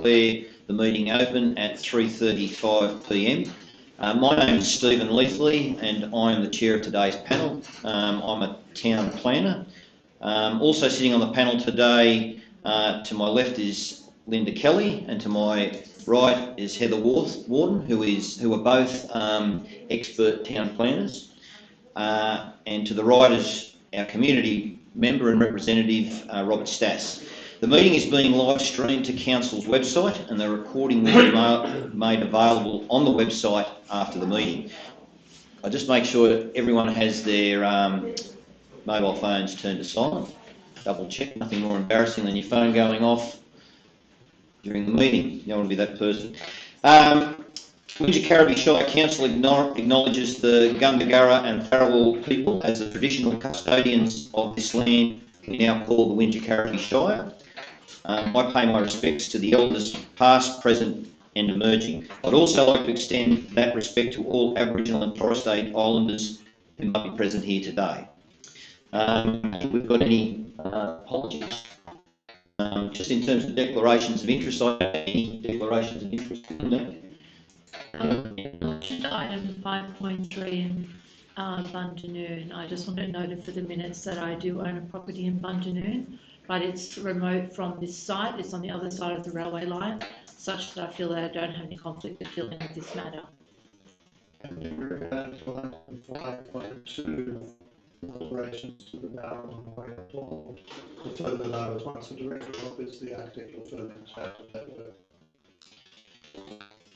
declare the meeting open at 3:35 p.m. My name is Stephen Leithley and I am the chair of today's panel. I'm a town planner. Also sitting on the panel today, to my left is Linda Kelly and to my right is Heather Warden, who are both expert town planners. And to the right is our community member and representative, Robert Stass. The meeting is being live streamed to Council's website and the recording will be made available on the website after the meeting. I just make sure everyone has their mobile phones turned to silent. Double check, nothing more embarrassing than your phone going off during the meeting. You don't want to be that person. Wingecarribee Shire Council acknowledges the Gundagara and Tharawal people as the traditional custodians of this land we now call the Wingecaribee Shire. I pay my respects to the elders past, present and emerging. I'd also like to extend that respect to all Aboriginal and Torres Strait Islanders who might be present here today. If we've got any apologies. Just in terms of declarations of interest, I have any declarations of interest in that. Item 5.3 in Bunjanoon. I just want to note for the minutes that I do own a property in Bunjanoon, but it's remote from this site. It's on the other side of the railway line, such that I feel that I don't have any conflict of dealing with this matter. Operations to the power on the way applaud. The further low as once the director of is the architect or further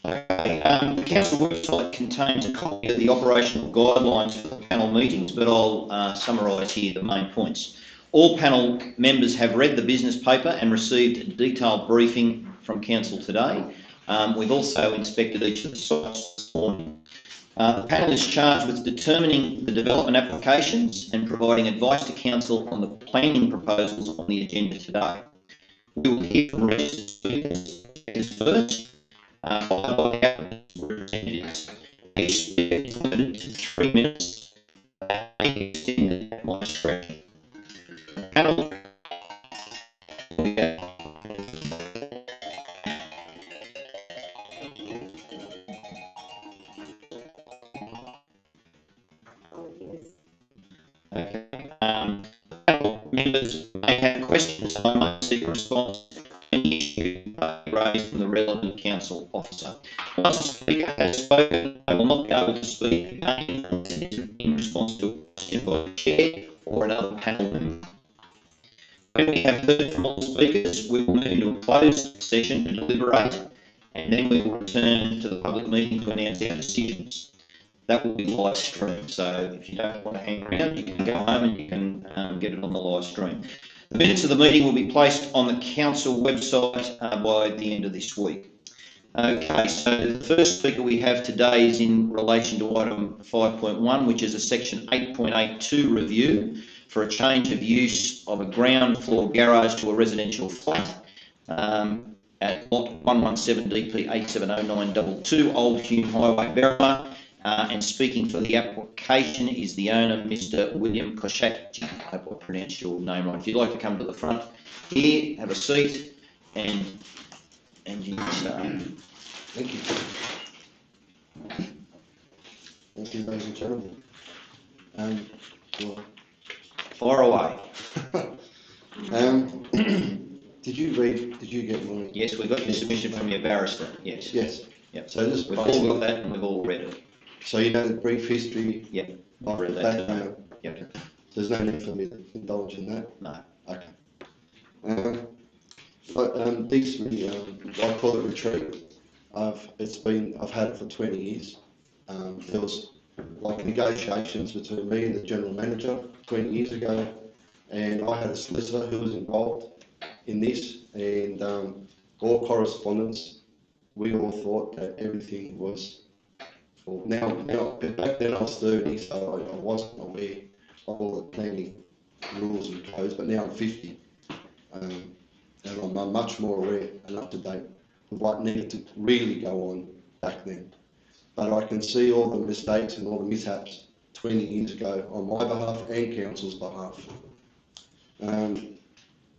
The Council website contains a copy of the operational guidelines for the panel meetings, but I'll summarise here the main points. All panel members have read the business paper and received a detailed briefing from Council today. We've also inspected each of the sites this morning. The panel is charged with determining the development applications and providing advice to Council on the planning proposals on the agenda today. We will hear from registered speakers first, followed by representatives. Each speaker is limited to 3 minutes. At my discretion. Panel. Members may have questions and I might seek a response to any issue raised from the relevant council officer. Once a speaker has spoken, they will not be able to speak again in response to a question by the chair or another panel member. When we have heard from all speakers, we will move into a closed session to deliberate and then we will return to the public meeting to announce our decisions. That will be live streamed, so if you don't want to hang around, you can go home and you can get it on the live stream. The minutes of the meeting will be placed on the council website by the end of this week. Okay, so the first speaker we have today is in relation to item 5.1, which is a section 8.82 review for a change of use of a ground floor garage to a residential flat at lot 117 DP 870922 Old Hume Highway, Berrimah. And speaking for the application is the owner, Mr. William Koscheck. I hope I pronounced your name right. If you'd like to come to the front here, have a seat, and you can start. Thank you. Thank you, ladies and gentlemen. Well, fire away. Did you get my... Yes, we got your submission from your barrister, yes. Yes. Yep. So this we've all got that and we've all read it. So you know the brief history? Yep, I've read that. Yep. There's no need for me to indulge in that? No. Okay. But these really, I call it retreat. I've had it for 20 years. There was like negotiations between me and the general manager 20 years ago, and I had a solicitor who was involved in this, and all correspondence. We all thought that everything was. Well, now, back then I was 30, so I wasn't aware of all the planning rules and codes, but now I'm 50, and I'm much more aware and up to date with what needed to really go on back then. But I can see all the mistakes and all the mishaps 20 years ago on my behalf and council's behalf.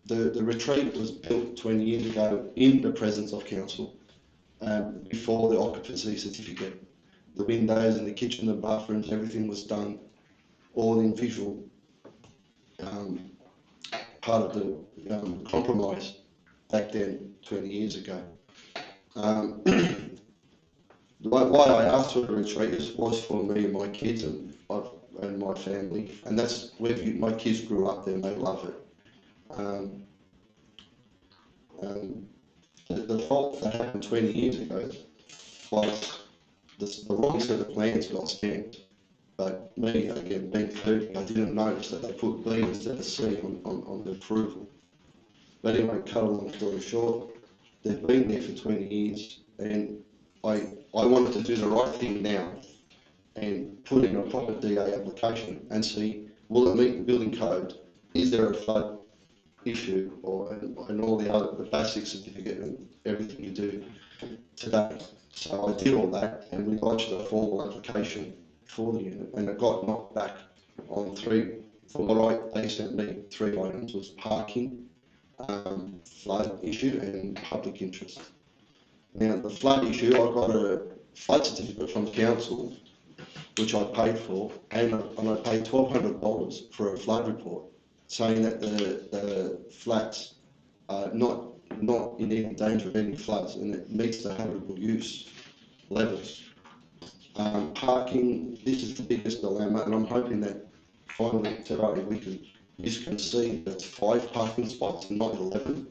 the retreat was built 20 years ago in the presence of council, before the occupancy certificate. The windows and the kitchen and bathrooms, everything was done all in visual, part of the compromise back then, 20 years ago. Why I asked for the retreat was for me and my kids and my family, and that's where my kids grew up there and they love it. The fault that happened 20 years ago was the wrong set of plans got stamped. But me, again, being 30, I didn't notice that they put B instead of C on the approval. But anyway, cut a long story short, they've been there for 20 years, and I wanted to do the right thing now and put in a proper DA application and see, will it meet the building code? Is there a flood issue, and all the basic certificate and everything you do today? So I did all that, and we lodged a formal application for the unit, and it got knocked back on three. From what they sent me, 3 items was parking, flood issue, and public interest. Now the flood issue, I got a flood certificate from council, which I paid for, and I paid $1,200 for a flood report, saying that the flats are not in any danger of any floods, and it meets the habitable use levels. Parking, this is the biggest dilemma, and I'm hoping that finally today you can see that it's 5 parking spots and not 11.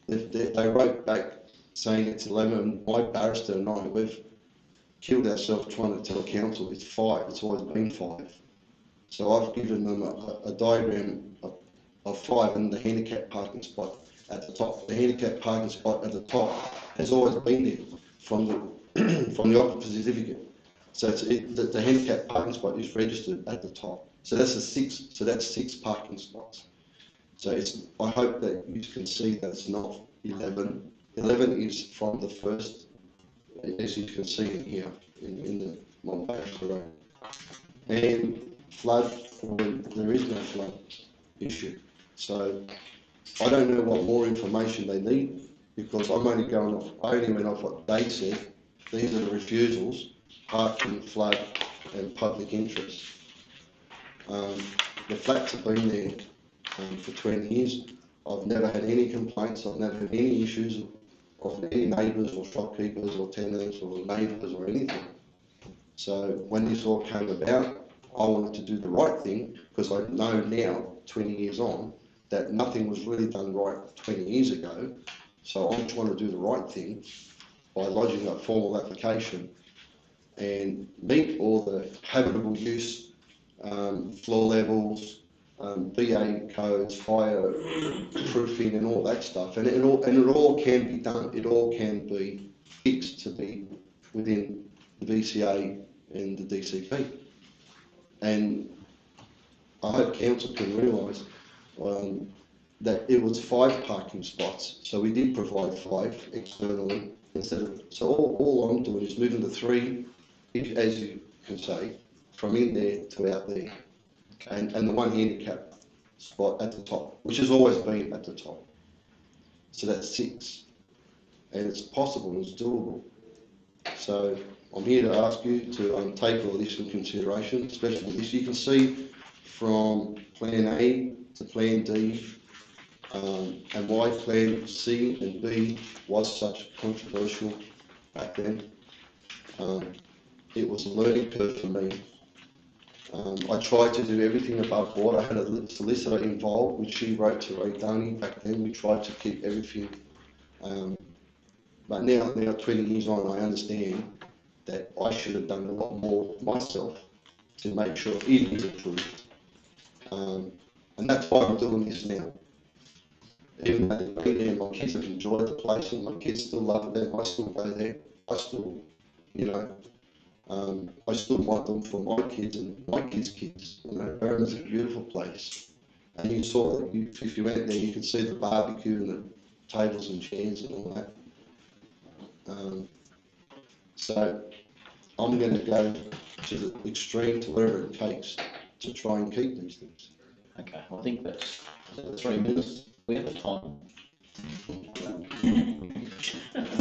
They wrote back saying it's 11. My barrister and I, we've killed ourselves trying to tell council it's 5. It's always been 5. So I've given them a diagram of 5 and the handicap parking spot at the top. The handicap parking spot at the top has always been there from the occupancy certificate. So the handicap parking spot is registered at the top. So that's a 6. So that's 6 parking spots. So I hope that you can see that it's not 11. 11 is from the first, as you can see in here in the Montpellier Road. And flood, there is no flood issue. So I don't know what more information they need, because I'm only going off, I only went off what they said. These are the refusals: parking, flood, and public interest. The flats have been there for 20 years. I've never had any complaints. I've never had any issues of any neighbours or shopkeepers or tenants or neighbours or anything. So when this all came about, I wanted to do the right thing, because I know now, 20 years on, that nothing was really done right 20 years ago. So I'm trying to do the right thing by lodging a formal application and meet all the habitable use, floor levels, BA codes, fire proofing, and all that stuff. And it all can be done. It all can be fixed to be within the VCA and the DCP. And I hope council can realise that it was 5 parking spots. So we did provide 5 externally instead of. So all I'm doing is moving the 3, as you can say, from in there to out there, and the 1 handicap spot at the top, which has always been at the top. So that's 6, and it's possible, it's doable. So I'm here to ask you to take all this into consideration, especially this. You can see from Plan A to Plan D, and why Plan C and B was such controversial back then. It was a learning curve for me. I tried to do everything above board. I had a solicitor involved, which she wrote to Rezoning back then. We tried to keep everything. But now 20 years on, I understand that I should have done a lot more myself to make sure it is approved. And that's why I'm doing this now. Even though they've been there, my kids have enjoyed the place, and my kids still love it. I still go there. I still, I still want them for my kids and my kids' kids. Burma's a beautiful place. And you saw that if you went there, you could see the barbecue and the tables and chairs and all that. So I'm going to go to the extreme, to wherever it takes, to try and keep these things. Okay, I think that's 3 minutes. We have a time.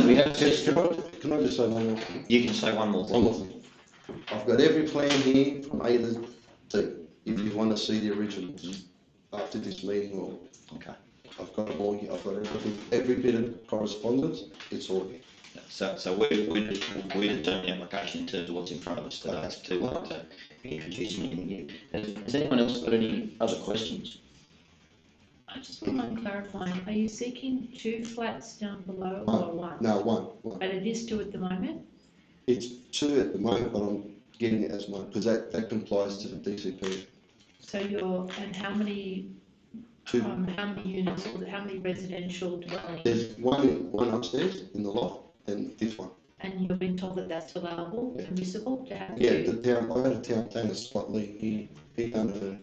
We have Yes, to. can I just say one more thing? You can say one more One more thing. thing. I've got every plan here from A to Z, if you want to see the originals after this meeting, or Okay. I've got them all here. I've got every bit of correspondence, it's all here. So we're determining the application in terms of what's in front of us today. It's too late to be introducing anything new. Has anyone else got any other questions? I just want to clarify, are you seeking 2 flats down below or one? No, one. But it is 2 at the moment? It's 2 at the moment, but I'm getting it as one, because that complies to the DCP. So and how many, 2, how many units or how many residential dwellings? there's one upstairs in the loft, and this one. And you've been told that that's allowable, Yeah. permissible to have? Yeah, 2? the town, I had a town planner, Scott Lee, he done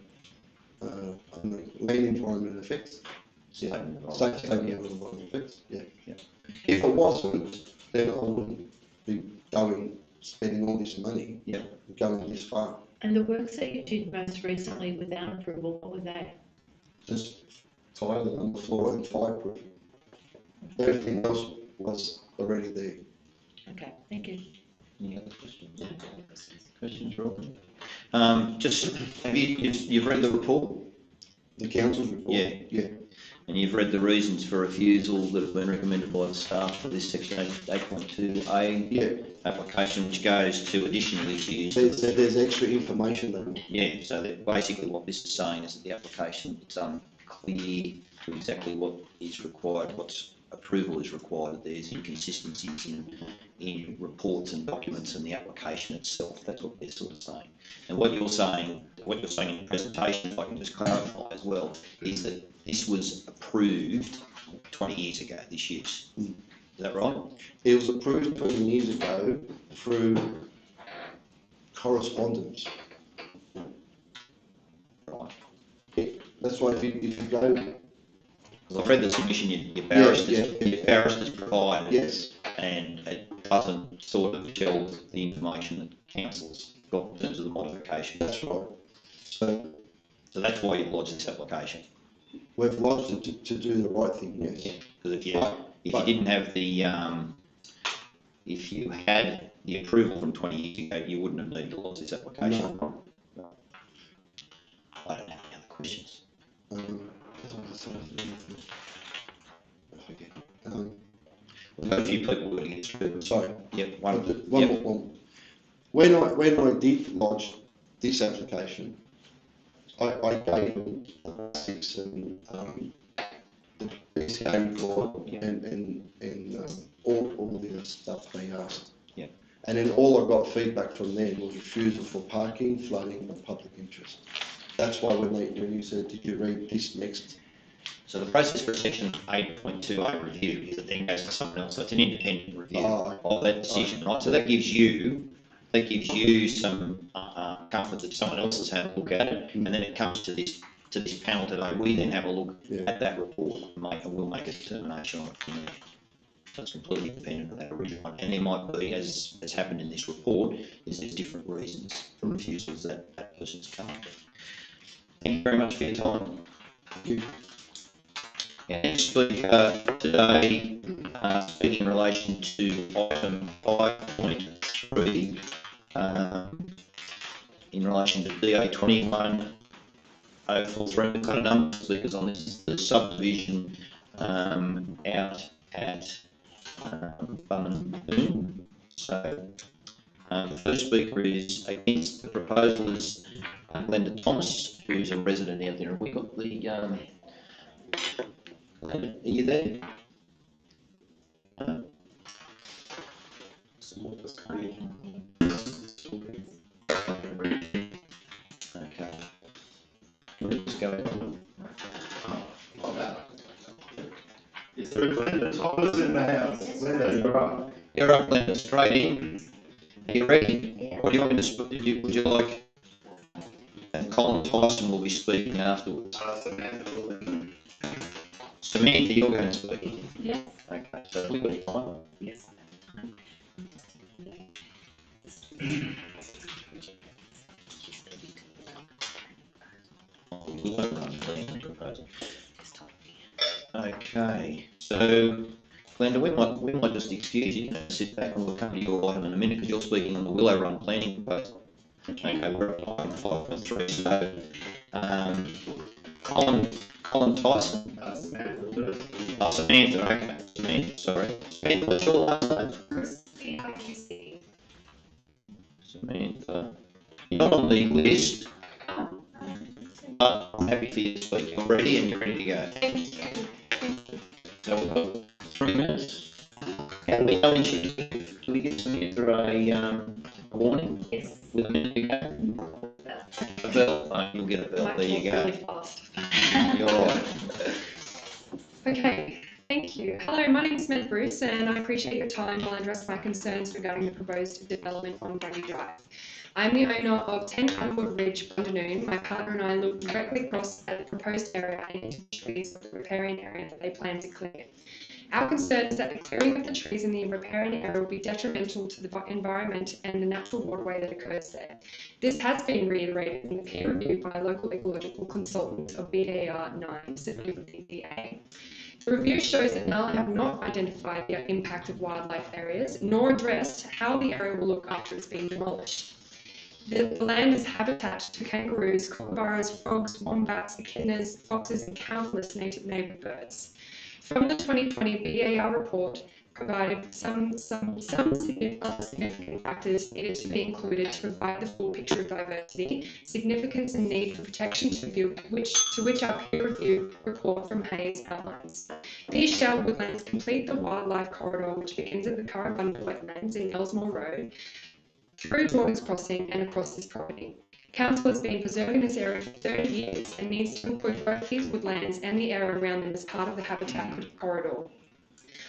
land environment effects. Yeah, statement of environment effects, yeah. If it wasn't, then I wouldn't be spending all this money, going this far. And the works that you did most recently without approval, what were they? Just tiling on the floor and fireproof. Everything else was already there. Okay, thank you. Any other questions? Questions, Rob? Just have you've read the report? The council's report? Yeah. And you've read the reasons for refusal that have been recommended by the staff for this section 8.2A application, which goes to additional issues. There's extra information there. Yeah, so that basically what this is saying is that the application, it's unclear exactly what is required, what's approval is required. There's inconsistencies in reports and documents and the application itself. That's what they're sort of saying. And what you're saying in the presentation, if I can just clarify as well, is that this was approved 20 years ago, this use. Is that right? It was approved 20 years ago through correspondence. Right. Yeah, that's why if you go... Because I've read the submission your barristers provided, yes, and it doesn't sort of gel with the information that council's got in terms of the modification. that's right. So that's why you've lodged this application. we've lodged it to do the right thing, yes. Because if you didn't have the if you had the approval from 20 years ago, you wouldn't have needed to lodge this application. No. I don't have any other questions. We've got a few people who are getting through. Sorry. Yep. One more. When I did lodge this application, I gave them basics and the PCA report and all the other stuff they asked. Yeah. And then all I got feedback from them was refusal for parking, flooding, and public interest. That's why when you said, did you read this next? So the process for section 8.2A review is that then goes to someone else. So it's an independent review of that decision, right? So that gives you some comfort that someone else has had a look at it, and then it comes to this panel today. We then have a look at that report and we'll make a determination on it from there. So it's completely independent of that original one. And there might be, as happened in this report, there's different reasons for refusals that person's come up with. Thank you very much for your time. Thank you. Our next speaker today, speaking in relation to item 5.3, in relation to DA 21 043. We've got a number of speakers on this. The subdivision out at Bunnoon. So the first speaker is against the proposal is Glenda Thomas, who's a resident out there. Have we got the Glenda, are you there? Okay. We'll just go on. Is there a Glenda Thomas in the house? Glenda, you're up. You're up, Glenda, straight in. Are you ready? What do you want me to speak? Would you like? And Colin Tyson will be speaking afterwards. Samantha, you're going to speak. Yes. Okay, so we've got time. Yes. Willow Run, please, proposal. Okay, so Glenda, we might just excuse you, sit back and we'll come to your item in a minute because you're speaking on the Willow Run planning proposal. Okay, we're at item 5.3, so Colin Tyson. Oh, Samantha, okay, Samantha, sorry. Samantha, what's your last name? Samantha, you're not on the list, but I'm happy for you to speak. You're ready and you're ready to go. So we've got 3 minutes. How do we know when she's due? Do we give Samantha a warning? Yes. With a minute to go? A bell, oh, you'll get a bell, there you go. Really fast. You're right. Okay, thank you. Hello, my name is Samantha Bruce and I appreciate your time while I address my concerns regarding the proposed development on Bundy Drive. I'm the owner of 10 Cutterwood Ridge, Bundanoon. My partner and I look directly across at the proposed area and into the trees of the riparian area that they plan to clear. Our concern is that the clearing of the trees in the riparian area will be detrimental to the environment and the natural waterway that occurs there. This has been reiterated in the peer review by local ecological consultants of BAR 9, submitted with the EPA. The review shows that NAL have not identified the impact of wildlife areas, nor addressed how the area will look after it's been demolished. The land is habitat to kangaroos, kookaburras, frogs, wombats, echidnas, foxes, and countless native neighbour birds. From the 2020 BAR report, provided some significant factors needed to be included to provide the full picture of diversity, significance and need for protection to which our peer review report from Hayes outlines. These shall woodlands complete the wildlife corridor which begins at the Currabunda wetlands in Elsmore Road, through Jordan's Crossing and across this property. Council has been preserving this area for 30 years and needs to include both these woodlands and the area around them as part of the habitat corridor.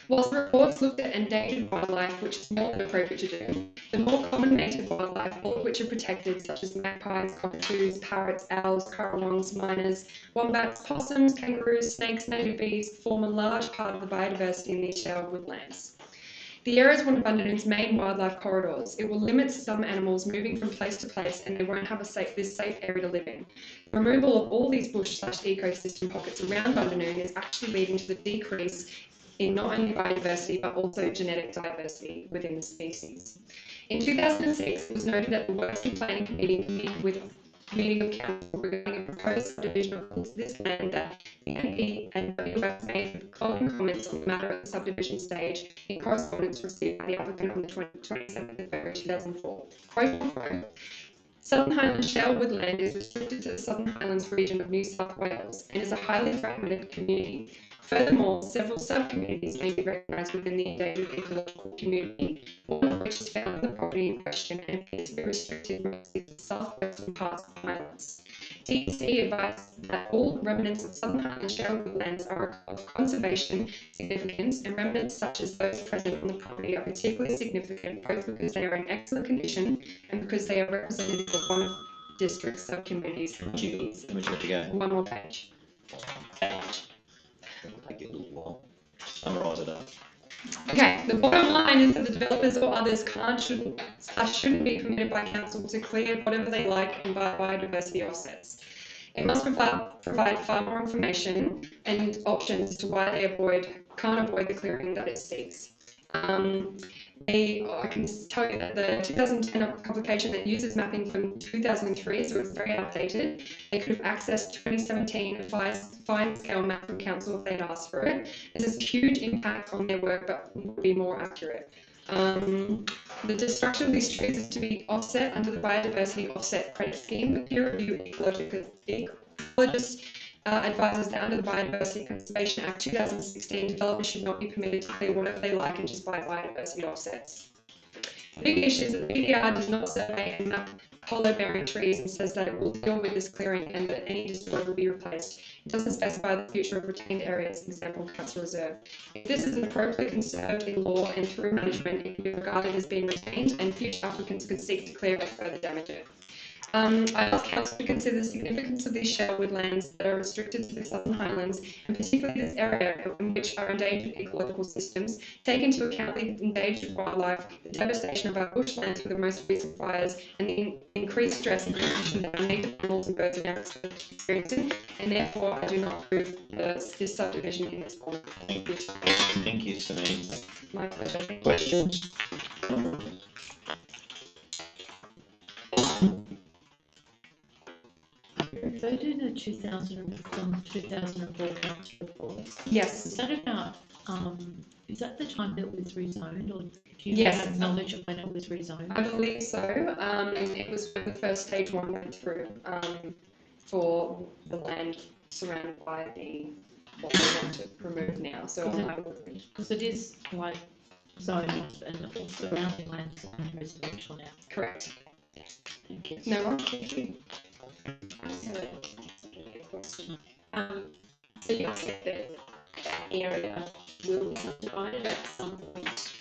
Whilst the reports looked at endangered wildlife, which is more than appropriate to do, the more common native wildlife, all of which are protected, such as magpies, cockatoos, parrots, owls, currawongs, miners, wombats, possums, kangaroos, snakes, native bees, form a large part of the biodiversity in these shelved woodlands. The area is one of Bundanoon's main wildlife corridors. It will limit some animals moving from place to place and they won't have this safe area to live in. The removal of all these bush/ecosystem pockets around Bundanoon is actually leading to the decrease in not only biodiversity but also genetic diversity within the species. In 2006, it was noted that the Works and Planning Committee meeting with council regarding a proposed subdivision of this land that the MP and WF made the following comments on the matter at the subdivision stage in correspondence received by the applicant on the 27th of February 2004. Quote, Southern Highlands shale woodland is restricted to the Southern Highlands region of New South Wales and is a highly fragmented community. Furthermore, several sub-communities may be recognised within the endangered ecological community, one of which is found in the property in question and appears to be restricted mostly to the southwestern parts of the Highlands. TC advised that all remnants of Southern Highlands shale woodlands are of conservation significance, and remnants such as those present on the property are particularly significant both because they are in excellent condition and because they are representative of one of district's sub-communities. How much you got to go? One more page. Take it a little while. Summarise it up. Okay, the bottom line is that the developers or others shouldn't be permitted by council to clear whatever they like and buy biodiversity offsets. It must provide far more information and options to why they can't avoid the clearing that it seeks. I can tell you that the 2010 publication that uses mapping from 2003, so it's very outdated. They could have accessed 2017 fine scale map from council if they'd asked for it. This has a huge impact on their work, but would be more accurate. The destruction of these trees is to be offset under the biodiversity offset credit scheme. The peer review ecologist advises that under the Biodiversity Conservation Act 2016, developers should not be permitted to clear whatever they like and just buy biodiversity offsets. The big issue is that the BDR does not survey and map hollow-bearing trees and says that it will deal with this clearing and that any destroyed will be replaced. It doesn't specify the future of retained areas, example, Council Reserve. If this is appropriately conserved in law and through management, it can be regarded as being retained and future applicants could seek to clear or further damage it. I ask Council to consider the significance of these sheltered lands that are restricted to the Southern Highlands, and particularly this area in which are endangered ecological systems, take into account the endangered wildlife, the devastation of our bushlands with the most recent fires, and the increased stress and competition that our native animals and birds are now experiencing, and therefore I do not approve this subdivision in this form. Thank you. Thank you, Celine. My pleasure. Questions? Referred to the 2004 council report. Yes. Is that about, is that the time that it was rezoned, or do you Yes. have knowledge of when it was rezoned? I believe so. It was when the first stage one went through for the land surrounded by the what we want to remove now. So Because it is like zoned and all surrounding land is residential now. correct. Thank you. No wrong. Thank you. So you said that that area will be subdivided at some point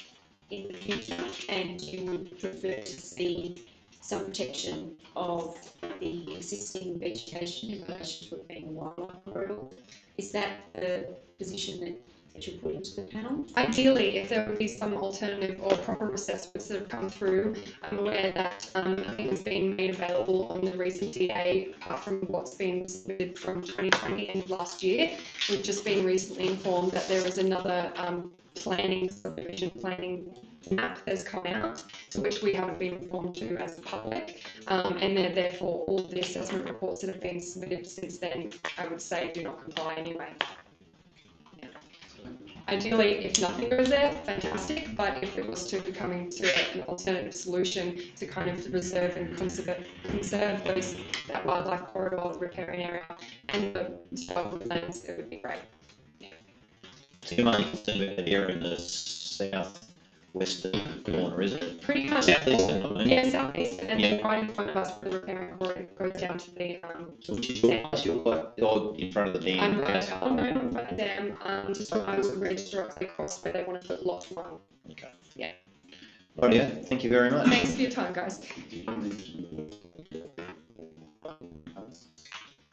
in the future, and you would prefer to see some protection of the existing vegetation in relation to it being a wildlife corridor. Is that the position that you're putting to the panel? Ideally, if there would be some alternative or proper assessments that have come through, I'm aware that nothing has been made available on the recent DA apart from what's been submitted from 2020 and last year. We've just been recently informed that there is another subdivision planning map that's come out, to which we haven't been informed to as the public, and then therefore all of the assessment reports that have been submitted since then, I would say, do not comply anyway. Ideally, if nothing goes there, fantastic, but if it was to be coming to an alternative solution to kind of preserve and conserve that wildlife corridor, the riparian area, and the sheltered lands, it would be great. So you're mainly concerned with that area in the south-western corner, is it? Pretty much. Southeastern, I mean. Yeah, southeast, and Yeah. then right in front of us, the riparian corridor goes down to the Which is your place, you're like in front of the dam. I'm right on my own front of them, just when I was a registrar at the cost where they wanted to put lot one. Okay. Yeah. Right, yeah, thank you very much. Thanks for your time, guys.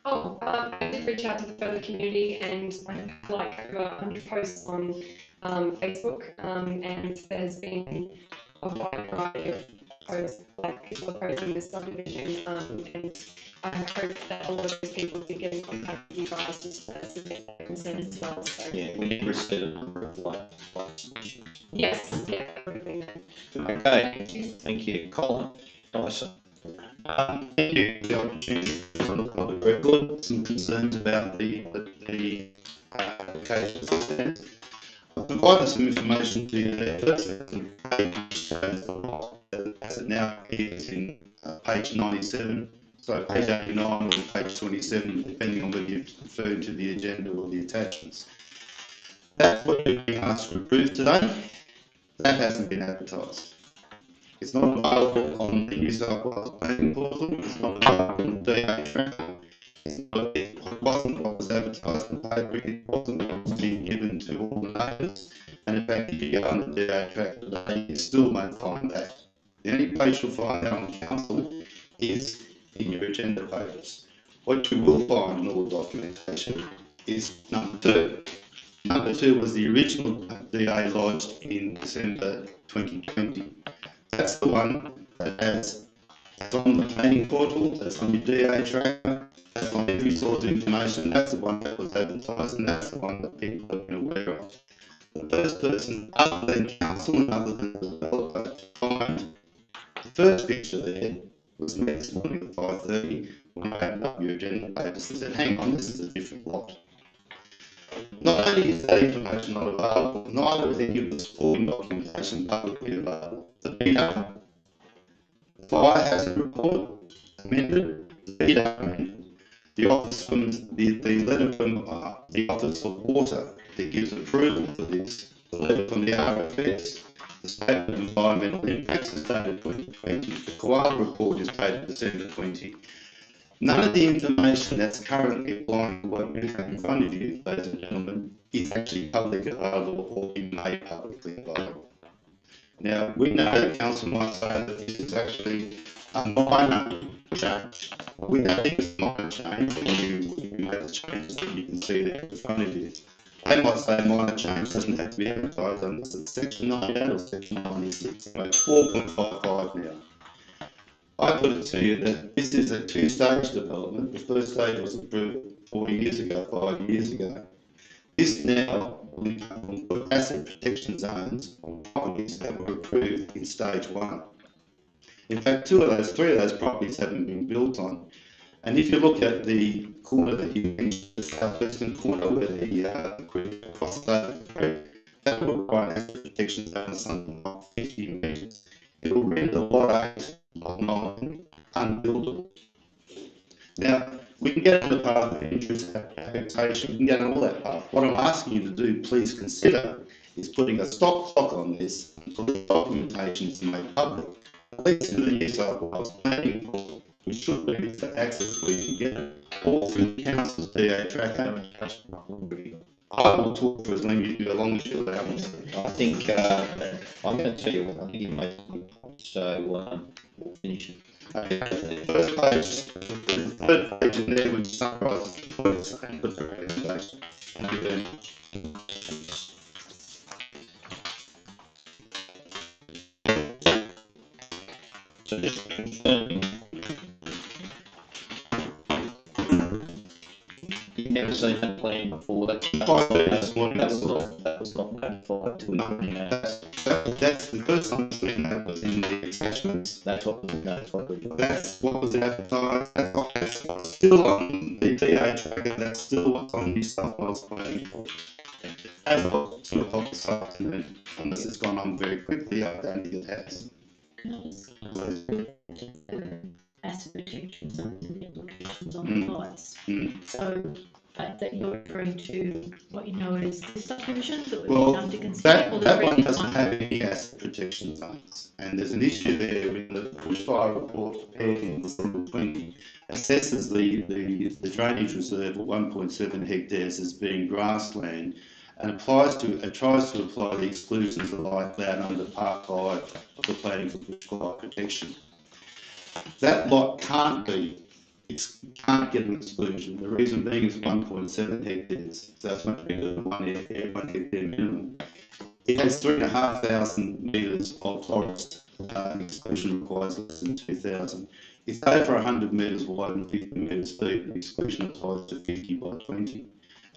Oh, I did reach out to the further community, and I have like over 100 posts on Facebook, and there's been a wide variety of posts, like people opposing this subdivision, and I hope that a lot of those people do get in contact with you guys just to submit their concerns as well. So. Yeah, we need to receive a number of Yes, yeah, everything. Okay, thank you. Colin, nice. Thank you for the opportunity to look on the record. Some concerns about the application system. I've provided some information to you there. First, the page shows the lot as it now appears in page 97. So page 89 or page 27, depending on whether you're referring to the agenda or the attachments. That's what you're being asked to approve today. That hasn't been advertised. It's not available on the New South Wales planning portal. It's not available on the DA tracker. It wasn't what was advertised in the paper. It wasn't what was being given to all the neighbours. And in fact, if you go on the DA tracker today, you still won't find that. The only place you'll find that on council is in your agenda papers. What you will find in all the documentation is number 2. Number 2 was the original DA lodged in December 2020. That's the one that that's on the planning portal, that's on your DA tracker, that's on every source of information, that's the one that was advertised, and that's the one that people have been aware of. The first person, other than council and other than the developer, to find the first picture there was next morning at 5:30 when I opened up your agenda papers and said, hang on, this is a different lot. Not only is that information not available, neither is any of the supporting documentation publicly available. The BDA, the fire hazard report, amended, the BDA amended, the office from the letter from the Office of Water that gives approval for this, the letter from the RFS, the Statement of Environmental Impacts is dated 2020, the Koala report is dated December 20. None of the information that's currently applying to what we have in front of you, ladies and gentlemen, is actually publicly available or being made publicly available. Now, we know the council might say that this is actually a minor change. We don't think it's a minor change when you make the changes that you can see there in front of you. They might say a minor change doesn't have to be advertised under section 98 or section 96, so it's 4.55 now. I put it to you that this is a two-stage development. The first stage was approved 4 years ago, 5 years ago. This now will include asset protection zones on properties that were approved in stage 1. In fact, 3 of those properties haven't been built on. And if you look at the corner that you mentioned, the southwestern corner where the creek crosses over the creek, that will require an asset protection zone of something like 50 metres. It will render lot 8, lot 9 unbuildable. Now, we can get to the part of interest habitation, we can get on all that part. What I'm asking you to do, please consider, is putting a stop clock on this until the documentation is made public. At least in the New South Wales planning board, which should be for access where you can get it, or through the council's DA tracker. I will talk for as long as you allow me to. I think, I'm going to tell you what, I think you made a good point, so we'll finish it. Okay, the third page in there which summarises the points and puts the recommendation. Thank you very much. So just confirming, you've never seen that plan before, that was not notified to anything else. That's the first time I've seen that was in the attachments. That's what was notified. That's what was advertised. That's what's still on the DA tracker. That's still what's on New South Wales planning board. As of 2 o'clock this afternoon, unless it's gone on very quickly, I don't think it has. Asset protection zones and implications on the lots. So that you're referring to what you know as the subdivisions that we've done to consider, or the that one previous doesn't one? have any asset protection zones, and there's an issue there with the bushfire report prepared in December 20 assesses the drainage reserve at 1.7 hectares as being grassland, and tries to apply the exclusions allowed under Part 5 of the Planning for Bushfire Protection. That lot can't get an exclusion. The reason being is 1.7 hectares, so it's much bigger than 1 hectare minimum. It has 3,500 metres of forest. Exclusion requires less than 2,000. It's over 100 metres wide and 50 metres deep. The exclusion applies to 50 by 20.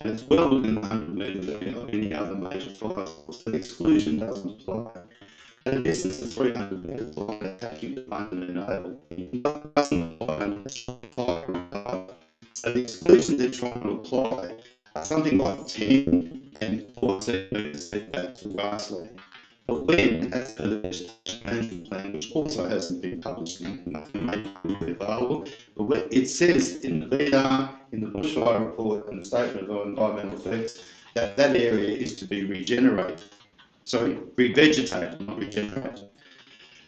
And it's well within 100 metres of any other major fire source. So the exclusion doesn't apply. And this is the 300 metres line attaching to London and Oval. It doesn't apply unless fire required. So the exclusions they're trying to apply are something like 10 and 14 metres back to grassland. But when, as per the vegetation management plan, which also hasn't been published and made available, but when it says in the VR, in the bushfire report and the statement of environmental effects, that area is to be regenerated. Sorry, revegetated, not regenerated.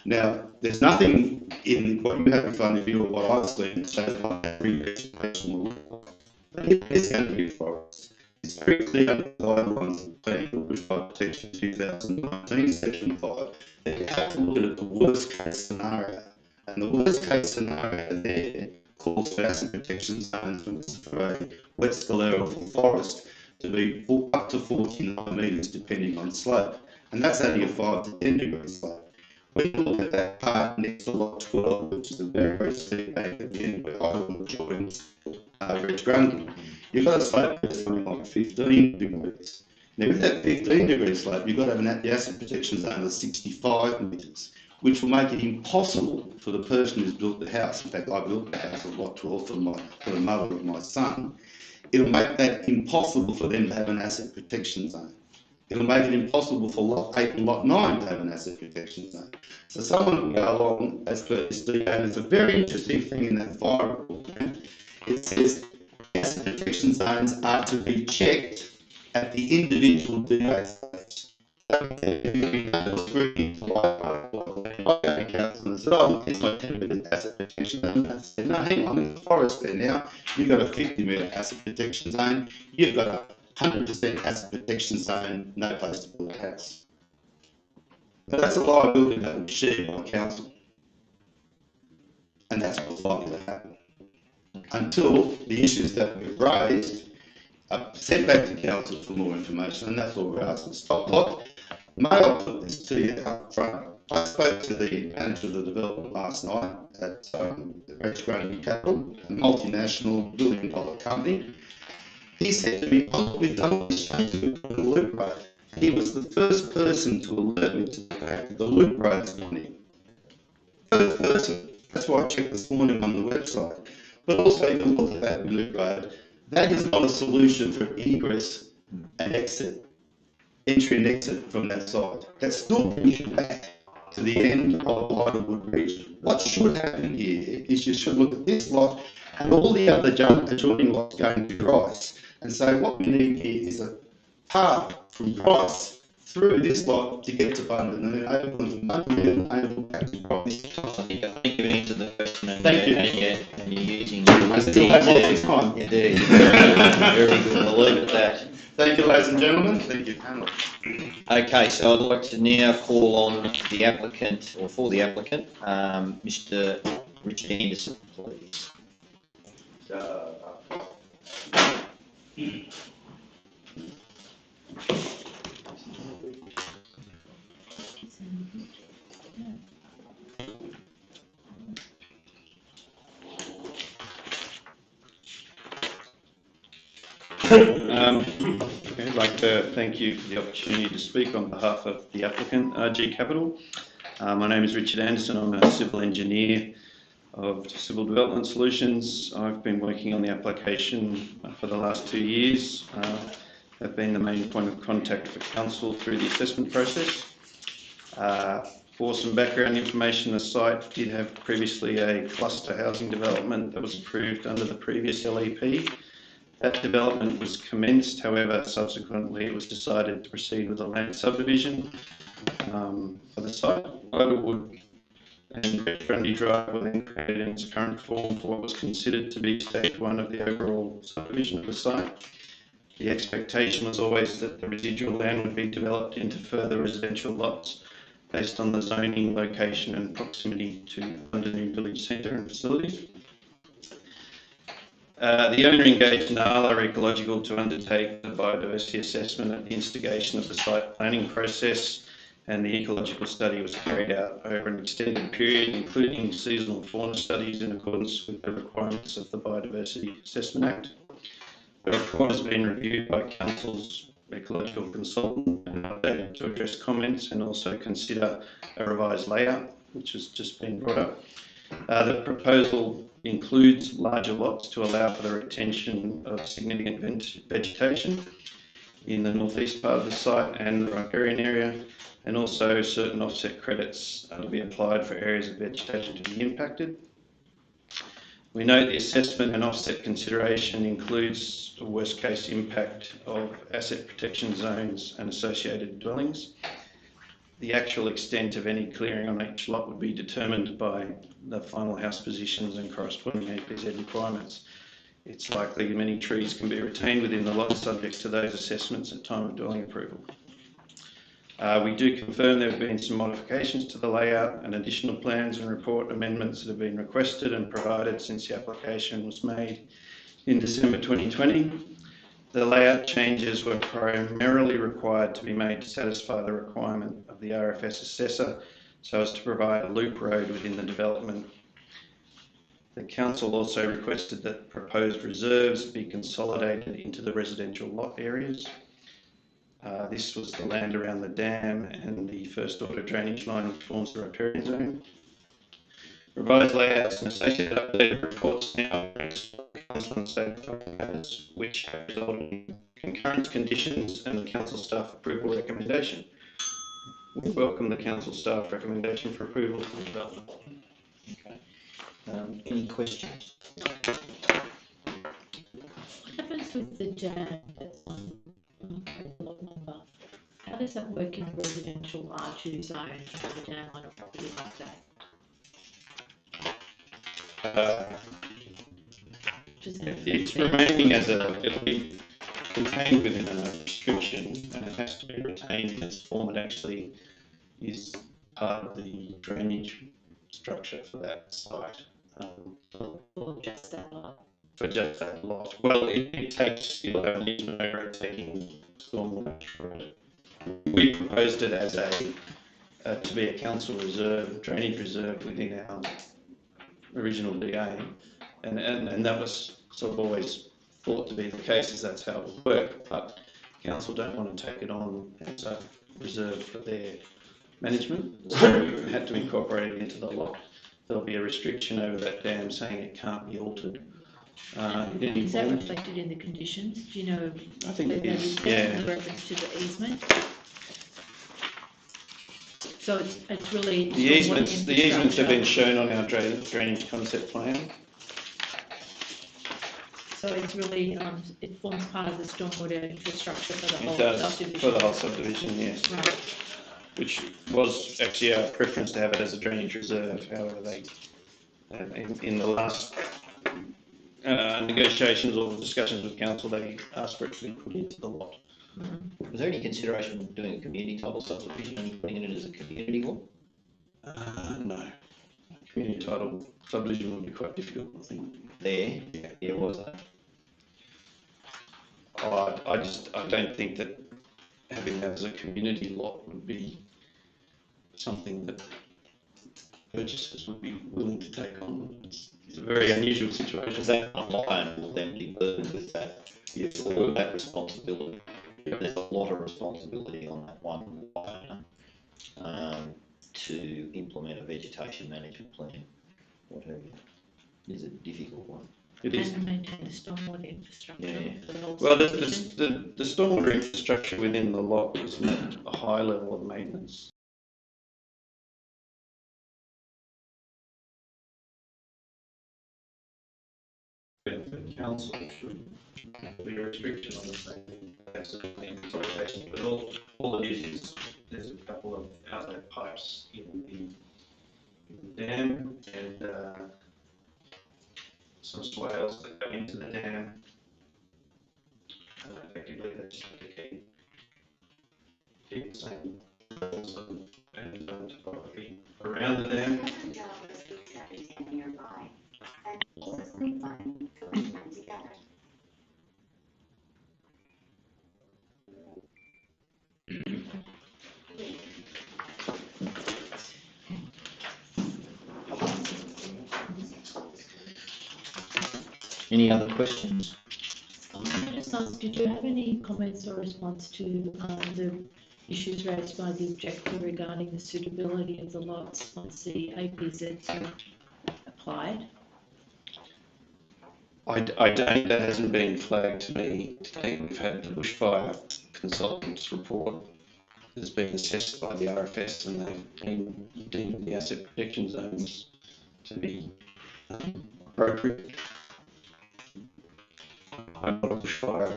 Now, there's nothing in what you have in front of you or what I've seen that shows what that revegetation will look like. But it is going to be a forest. It's very clear under the guidelines of the Planning for Bushfire Protection 2019, Section 5, that you have to look at the worst case scenario. And the worst case scenario there calls for asset protection zones for a wet sclerophyll forest to be up to 49 metres depending on slope. And that's only a 5 to 10 degree slope. When you look at that part next to lot 12, which is a very, very steep bank at the end where I will join Ridge Grundy, you've got a slope that's something like 15 degrees. Now with that 15 degree slope, you've got to have the asset protection zone of 65 metres, which will make it impossible for the person who's built the house. In fact, I built the house at lot 12 for the mother of my son. It'll make that impossible for them to have an asset protection zone. It'll make it impossible for lot 8 and lot 9 to have an asset protection zone. So someone will go along as per this DA, and it's a very interesting thing in that fire report. It says asset protection zones are to be checked at the individual DA stage. It's my 10 metre asset protection zone. I said, no, hang on, in the forest there now, you've got a 50 metre asset protection zone, you've got a 100% asset protection zone, no place to build a house. But that's a liability that was shared by council. And that's what's likely to happen. Until the issues that we've raised are sent back to council for more information, and that's what we're asking. Stop lot. May I put this to you up front? I spoke to the manager of the development last night at Rezoning Capital, a multinational billion-dollar company. He said to me, "Oh, we've done this change to the loop road." He was the first person to alert me to the fact that the loop road's on him. First person. That's why I checked this morning on the website. But also, if you look at that loop road, that is not a solution for egress and exit, entry and exit from that side. That still brings you back to the end of Lyderwood Ridge. What should happen here is you should look at this lot and all the other adjoining lots going to Rice and say what we need here is a path from Rice through this lot to get to Bundan and then over from Bundan and over back to Rice. I think you've answered the question, and, Thank you. and you're using. I still have lots of time. You do. Very good. We'll leave it at that. Thank you, ladies and gentlemen. Thank you, panel. Okay, so I'd like to now call on the applicant, or for the applicant, Mr. Richard Anderson, please. I'd like to thank you for the opportunity to speak on behalf of the applicant, RG Capital. My name is Richard Anderson. I'm a civil engineer of Civil Development Solutions. I've been working on the application for the last 2 years. I've been the main point of contact for council through the assessment process. For some background information, the site did have previously a cluster housing development that was approved under the previous LEP. That development was commenced, however, subsequently it was decided to proceed with a land subdivision for the site. Overwood and Red Grundy Drive were then created in its current form for what was considered to be stage 1 of the overall subdivision of the site. The expectation was always that the residual land would be developed into further residential lots based on the zoning, location and proximity to Bundan Village Centre and facilities. The owner engaged Nala Ecological to undertake the biodiversity assessment at the instigation of the site planning process, and the ecological study was carried out over an extended period, including seasonal fauna studies in accordance with the requirements of the Biodiversity Assessment Act. The report has been reviewed by Council's ecological consultant and updated to address comments and also consider a revised layout, which has just been brought up. The proposal includes larger lots to allow for the retention of significant vegetation in the northeast part of the site and the riparian area, and also certain offset credits to be applied for areas of vegetation to be impacted. We note the assessment and offset consideration includes a worst case impact of asset protection zones and associated dwellings. The actual extent of any clearing on each lot would be determined by the final house positions and corresponding APZ requirements. It's likely many trees can be retained within the lot subject to those assessments at time of dwelling approval. We do confirm there have been some modifications to the layout and additional plans and report amendments that have been requested and provided since the application was made in December 2020. The layout changes were primarily required to be made to satisfy the requirement of the RFS assessor so as to provide a loop road within the development. The council also requested that proposed reserves be consolidated into the residential lot areas. This was the land around the dam and the first order drainage line which forms the riparian zone. Revised layouts and associated updated reports now council and state matters which have resulted in concurrence conditions and the council staff approval recommendation. We welcome the council staff recommendation for approval for the development. Okay. Any questions? What happens with the dam that's on lot number? How does that work in a residential R2 zone with a dam on a property like that? It's remaining as it'll be contained within a restriction and it has to be retained in its form. It actually is part of the drainage structure for that site. Or just that lot? For just that lot. Well, it takes, you'll have an easement over it taking stormwater through it. We proposed it as to be a council reserve, drainage reserve within our original DA, and that was sort of always thought to be the case, as that's how it would work, but council don't want to take it on as a reserve for their management, so we had to incorporate it into the lot. There'll be a restriction over that dam saying it can't be altered. Is that reflected in the conditions? Do you know? I think it is, In yeah. reference to the easement? So it's really... The easements have been shown on our drainage concept plan. So it's really, it forms part of the stormwater infrastructure for the whole It does, subdivision? for the whole subdivision, yes. Right. Which was actually our preference to have it as a drainage reserve. However, they, in the last negotiations or discussions with council, they asked for it to be put into the lot. Mm-hmm. Was there any consideration of doing a community type of subdivision and putting it in as a community one? No. Community title subdivision would be quite difficult, I think. There? Yeah, was that? I don't think that having that as a community lot would be something that purchasers would be willing to take on. It's a very unusual situation. Because that line will then be burdened with that, with that responsibility. There's a lot of responsibility on that one line to implement a vegetation management plan, whatever. It is a difficult one. It is. And maintain the stormwater infrastructure. Yeah. For the whole Well, the subdivision. stormwater infrastructure within the lot is not a high level of maintenance. The council should be a restriction on the same implementation, but all it is there's a couple of outlet pipes in the dam and some swales that go into the dam. Effectively, that's just to keep the same levels of topography around the dam. Any other questions? Can I just ask, did you have any comments or response to the issues raised by the objector regarding the suitability of the lots once the APZs are applied? I don't, that hasn't been flagged to me today. We've had the bushfire consultant's report that's been assessed by the RFS and they've been deemed the asset protection zones to be appropriate. I'm not a bushfire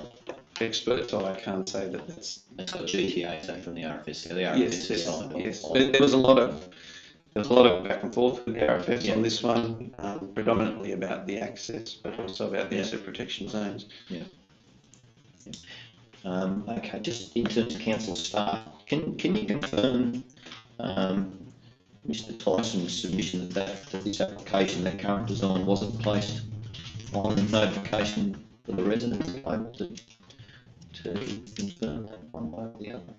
expert, so I can't say that that's... It's got GTA, so from the RFS. So the RFS Yes, is signed yes. off. There was a lot of back and forth with the RFS Yeah. on this one, predominantly about the access, but also about the asset protection zones. Yeah. Okay, just in terms of council staff, can you confirm Mr. Tyson's submission that this application, that current design wasn't placed on the notification for the residents? Able to confirm that one way or the other?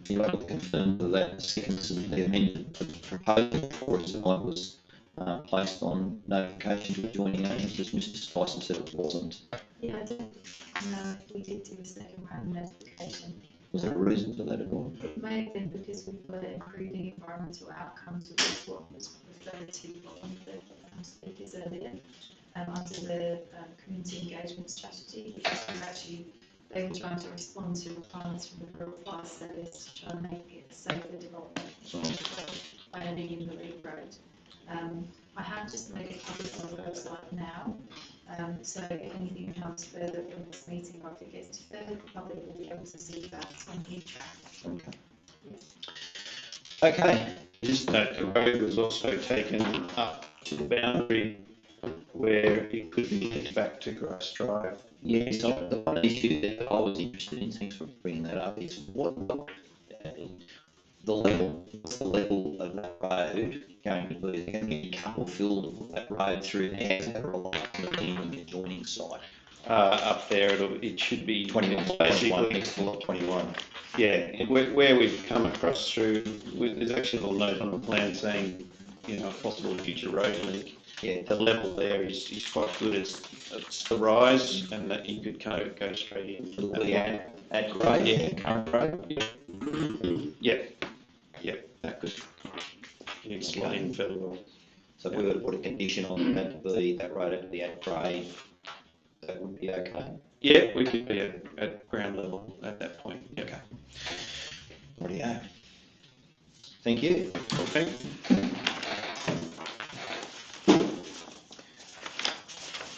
You're able to confirm that the second the amended proposal for design was placed on notification to adjoining owners, as Mr. Tyson said it wasn't. Yeah, I don't know if we did do a second round notification. Was there a reason for that at all? It may have been because we were improving environmental outcomes, which is what was referred to on the speakers earlier, under the community engagement strategy, which was actually, they were trying to respond to requirements from the Rural Fire Service to try and make it a safer development by adding in the Lead Road. I have just made a comment on the website now, so if anything comes further from this meeting, or if it gets to further, the public will be able to see that on here. Okay. Just note the road was also taken up to the boundary where it could be linked back to Grass Drive. Yeah, so the one issue that I was interested in, thanks for bringing that up, is the level of that road going to be? They're going to be cut or filled that road through there, is that right, on the adjoining side? Up there, it should be 21, basically, next to lot 21. yeah, where we've come across through, there's actually a little note on the plan saying, a possible future road link. Yeah. The level there is quite good. It's the rise, and that you could go straight in. It'll be at grade, Yeah. current grade. Yeah. That could. You explained fairly well. So if we were to put a condition on that road had to be at grade, that would be okay. Yeah, we could be at ground level at that point. Yeah. Okay. Rightio. Thank you. Okay.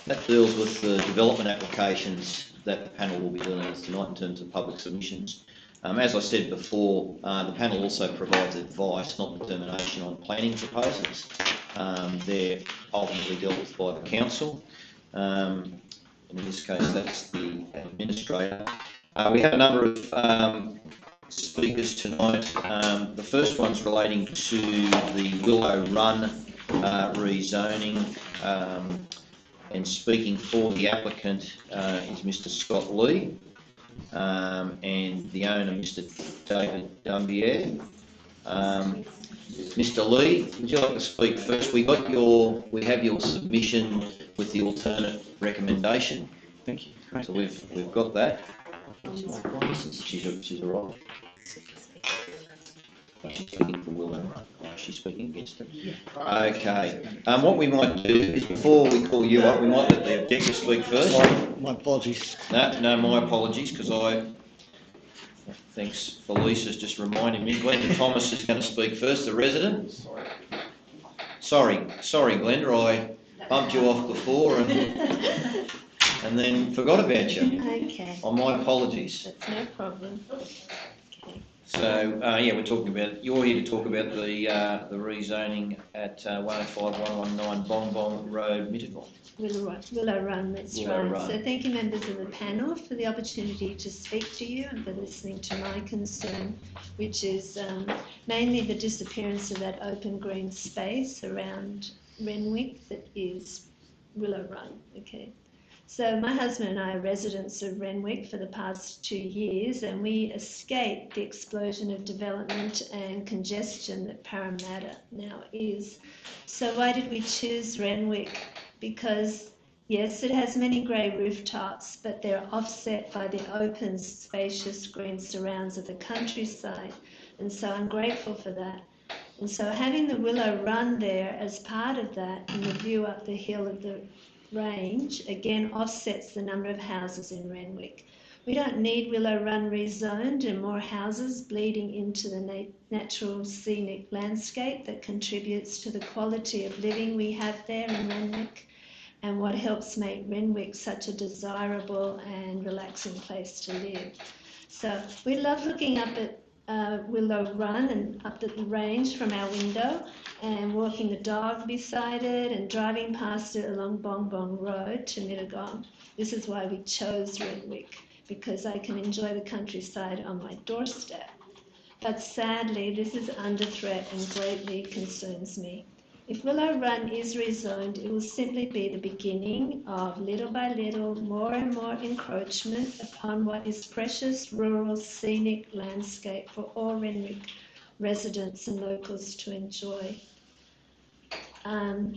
That deals with the development applications that the panel will be dealing with tonight in terms of public submissions. As I said before, the panel also provides advice, not determination, on planning proposals. They're ultimately dealt with by the council. In this case, that's the administrator. We have a number of speakers tonight. The first one's relating to the Willow Run rezoning. And speaking for the applicant is Mr. Scott Lee, and the owner, Mr. David Dumbier. Mr. Lee, would you like to speak first? We have your submission with the alternate recommendation. Thank you. Great. So we've got that. She's arrived. She's speaking for Willow Run. She's speaking against it. Okay. What we might do is, before we call you up, we might let the objector speak first. My apologies. No, my apologies, because thanks for Lisa's just reminding me. Glenda Thomas is going to speak first, the resident. Sorry, Glenda, I bumped you off before and then forgot about you. Okay. Oh, my apologies. That's no problem. So, you're here to talk about the rezoning at 105-119 Bong Bong Road, Mittagong. Willow Run, that's Willow right. Run. So thank you, members of the panel, for the opportunity to speak to you and for listening to my concern, which is mainly the disappearance of that open green space around Renwick that is Willow Run. Okay. So my husband and I are residents of Renwick for the past 2 years, and we escaped the explosion of development and congestion that Parramatta now is. So why did we choose Renwick? Because yes, it has many grey rooftops, but they're offset by the open, spacious green surrounds of the countryside, and so I'm grateful for that. And so having the Willow Run there as part of that, and the view up the hill of the range, again offsets the number of houses in Renwick. We don't need Willow Run rezoned and more houses bleeding into the natural scenic landscape that contributes to the quality of living we have there in Renwick, and what helps make Renwick such a desirable and relaxing place to live. So we love looking up at Willow Run and up at the range from our window, and walking the dog beside it and driving past it along Bong Bong Road to Mittagong. This is why we chose Renwick, because I can enjoy the countryside on my doorstep. But sadly, this is under threat and greatly concerns me. If Willow Run is rezoned, it will simply be the beginning of, little by little, more and more encroachment upon what is precious rural scenic landscape for all Renwick residents and locals to enjoy.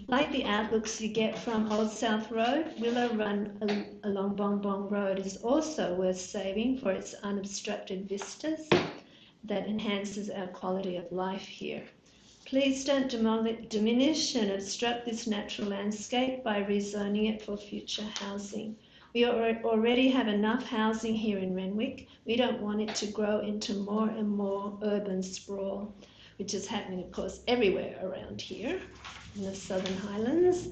Like the outlooks you get from Old South Road, Willow Run along Bong Bong Road is also worth saving for its unobstructed vistas that enhances our quality of life here. Please don't diminish and obstruct this natural landscape by rezoning it for future housing. We already have enough housing here in Renwick. We don't want it to grow into more and more urban sprawl, which is happening, of course, everywhere around here in the Southern Highlands.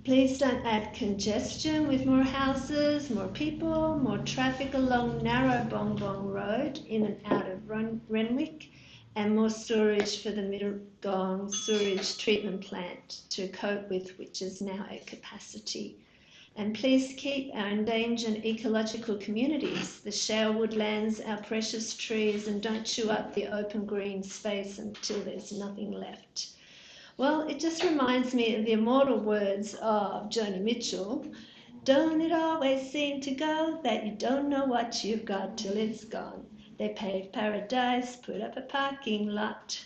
Please don't add congestion with more houses, more people, more traffic along narrow Bong Bong Road in and out of Renwick, and more storage for the Middlegong sewage treatment plant to cope with, which is now at capacity. And please keep our endangered ecological communities, the shale woodlands, our precious trees, and don't chew up the open green space until there's nothing left. Well, it just reminds me of the immortal words of Joni Mitchell. Don't it always seem to go that you don't know what you've got till it's gone? They paved paradise, put up a parking lot.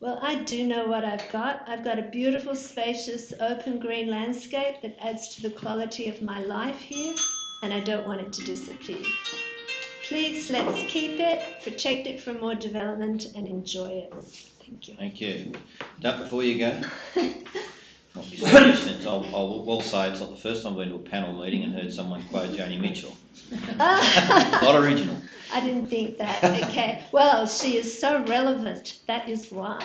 Well, I do know what I've got. I've got a beautiful, spacious, open green landscape that adds to the quality of my life here, and I don't want it to disappear. Please, let's keep it, protect it from more development, and enjoy it. Thank you. Thank you. Now, before you go, not be selfish, I will say it's not the first time I've been to a panel meeting and heard someone quote Joni Mitchell. Not original. I didn't think that. Okay. Well, she is so relevant. That is why.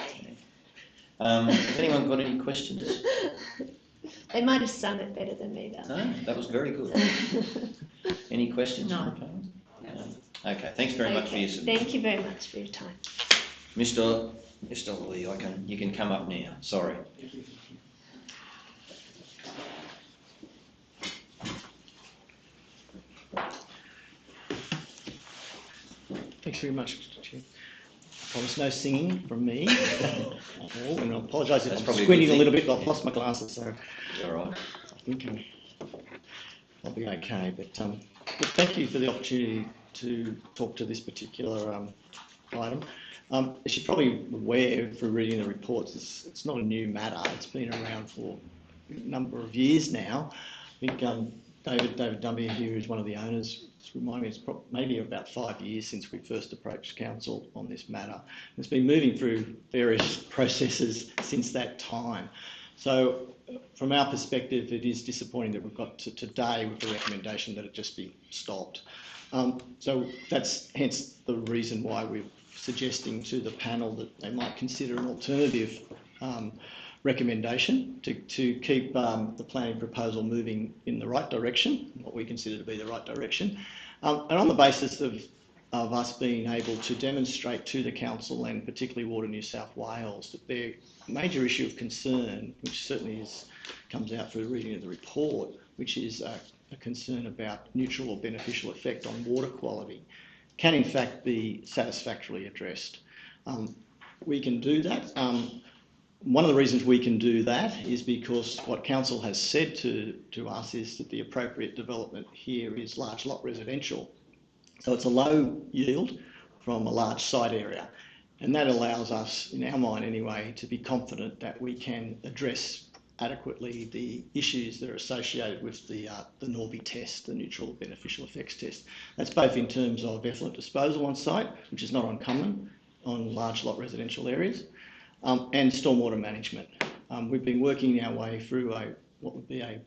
Has anyone got any questions? They might have sung it better than me, though. No, that was very good. Any questions? No. No. Okay, thanks very much for your submission. Thank you very much for your time. Mr. Lee, you can come up now. Sorry. Thanks very much, Mr. Chair. I promise no singing from me at all, and I apologise if I'm squinting a little bit. I've lost my glasses, so All right. I think I'll be okay. But thank you for the opportunity to talk to this particular item. As you're probably aware from reading the reports, it's not a new matter. It's been around for a number of years now. I think David Dumby here is one of the owners. It's reminding me it's maybe about 5 years since we first approached council on this matter. It's been moving through various processes since that time. So from our perspective, it is disappointing that we've got to today with the recommendation that it just be stopped. So that's hence the reason why we're suggesting to the panel that they might consider an alternative recommendation to keep the planning proposal moving in the right direction, what we consider to be the right direction, and on the basis of us being able to demonstrate to the council and particularly Water New South Wales that their major issue of concern, which certainly comes out through the reading of the report, which is a concern about neutral or beneficial effect on water quality, can in fact be satisfactorily addressed. We can do that. One of the reasons we can do that is because what council has said to us is that the appropriate development here is large lot residential. So it's a low yield from a large site area. And that allows us, in our mind anyway, to be confident that we can address adequately the issues that are associated with the NORBE test, the neutral beneficial effects test. That's both in terms of effluent disposal on site, which is not uncommon on large lot residential areas, and stormwater management. We've been working our way through what would be a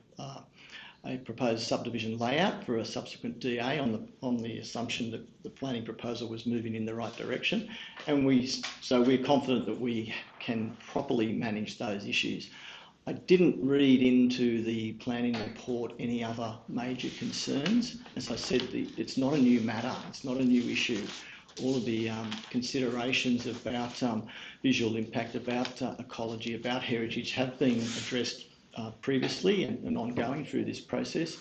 proposed subdivision layout for a subsequent DA on the assumption that the planning proposal was moving in the right direction, and so we're confident that we can properly manage those issues. I didn't read into the planning report any other major concerns. As I said, it's not a new matter, it's not a new issue. All of the considerations about visual impact, about ecology, about heritage have been addressed previously and ongoing through this process,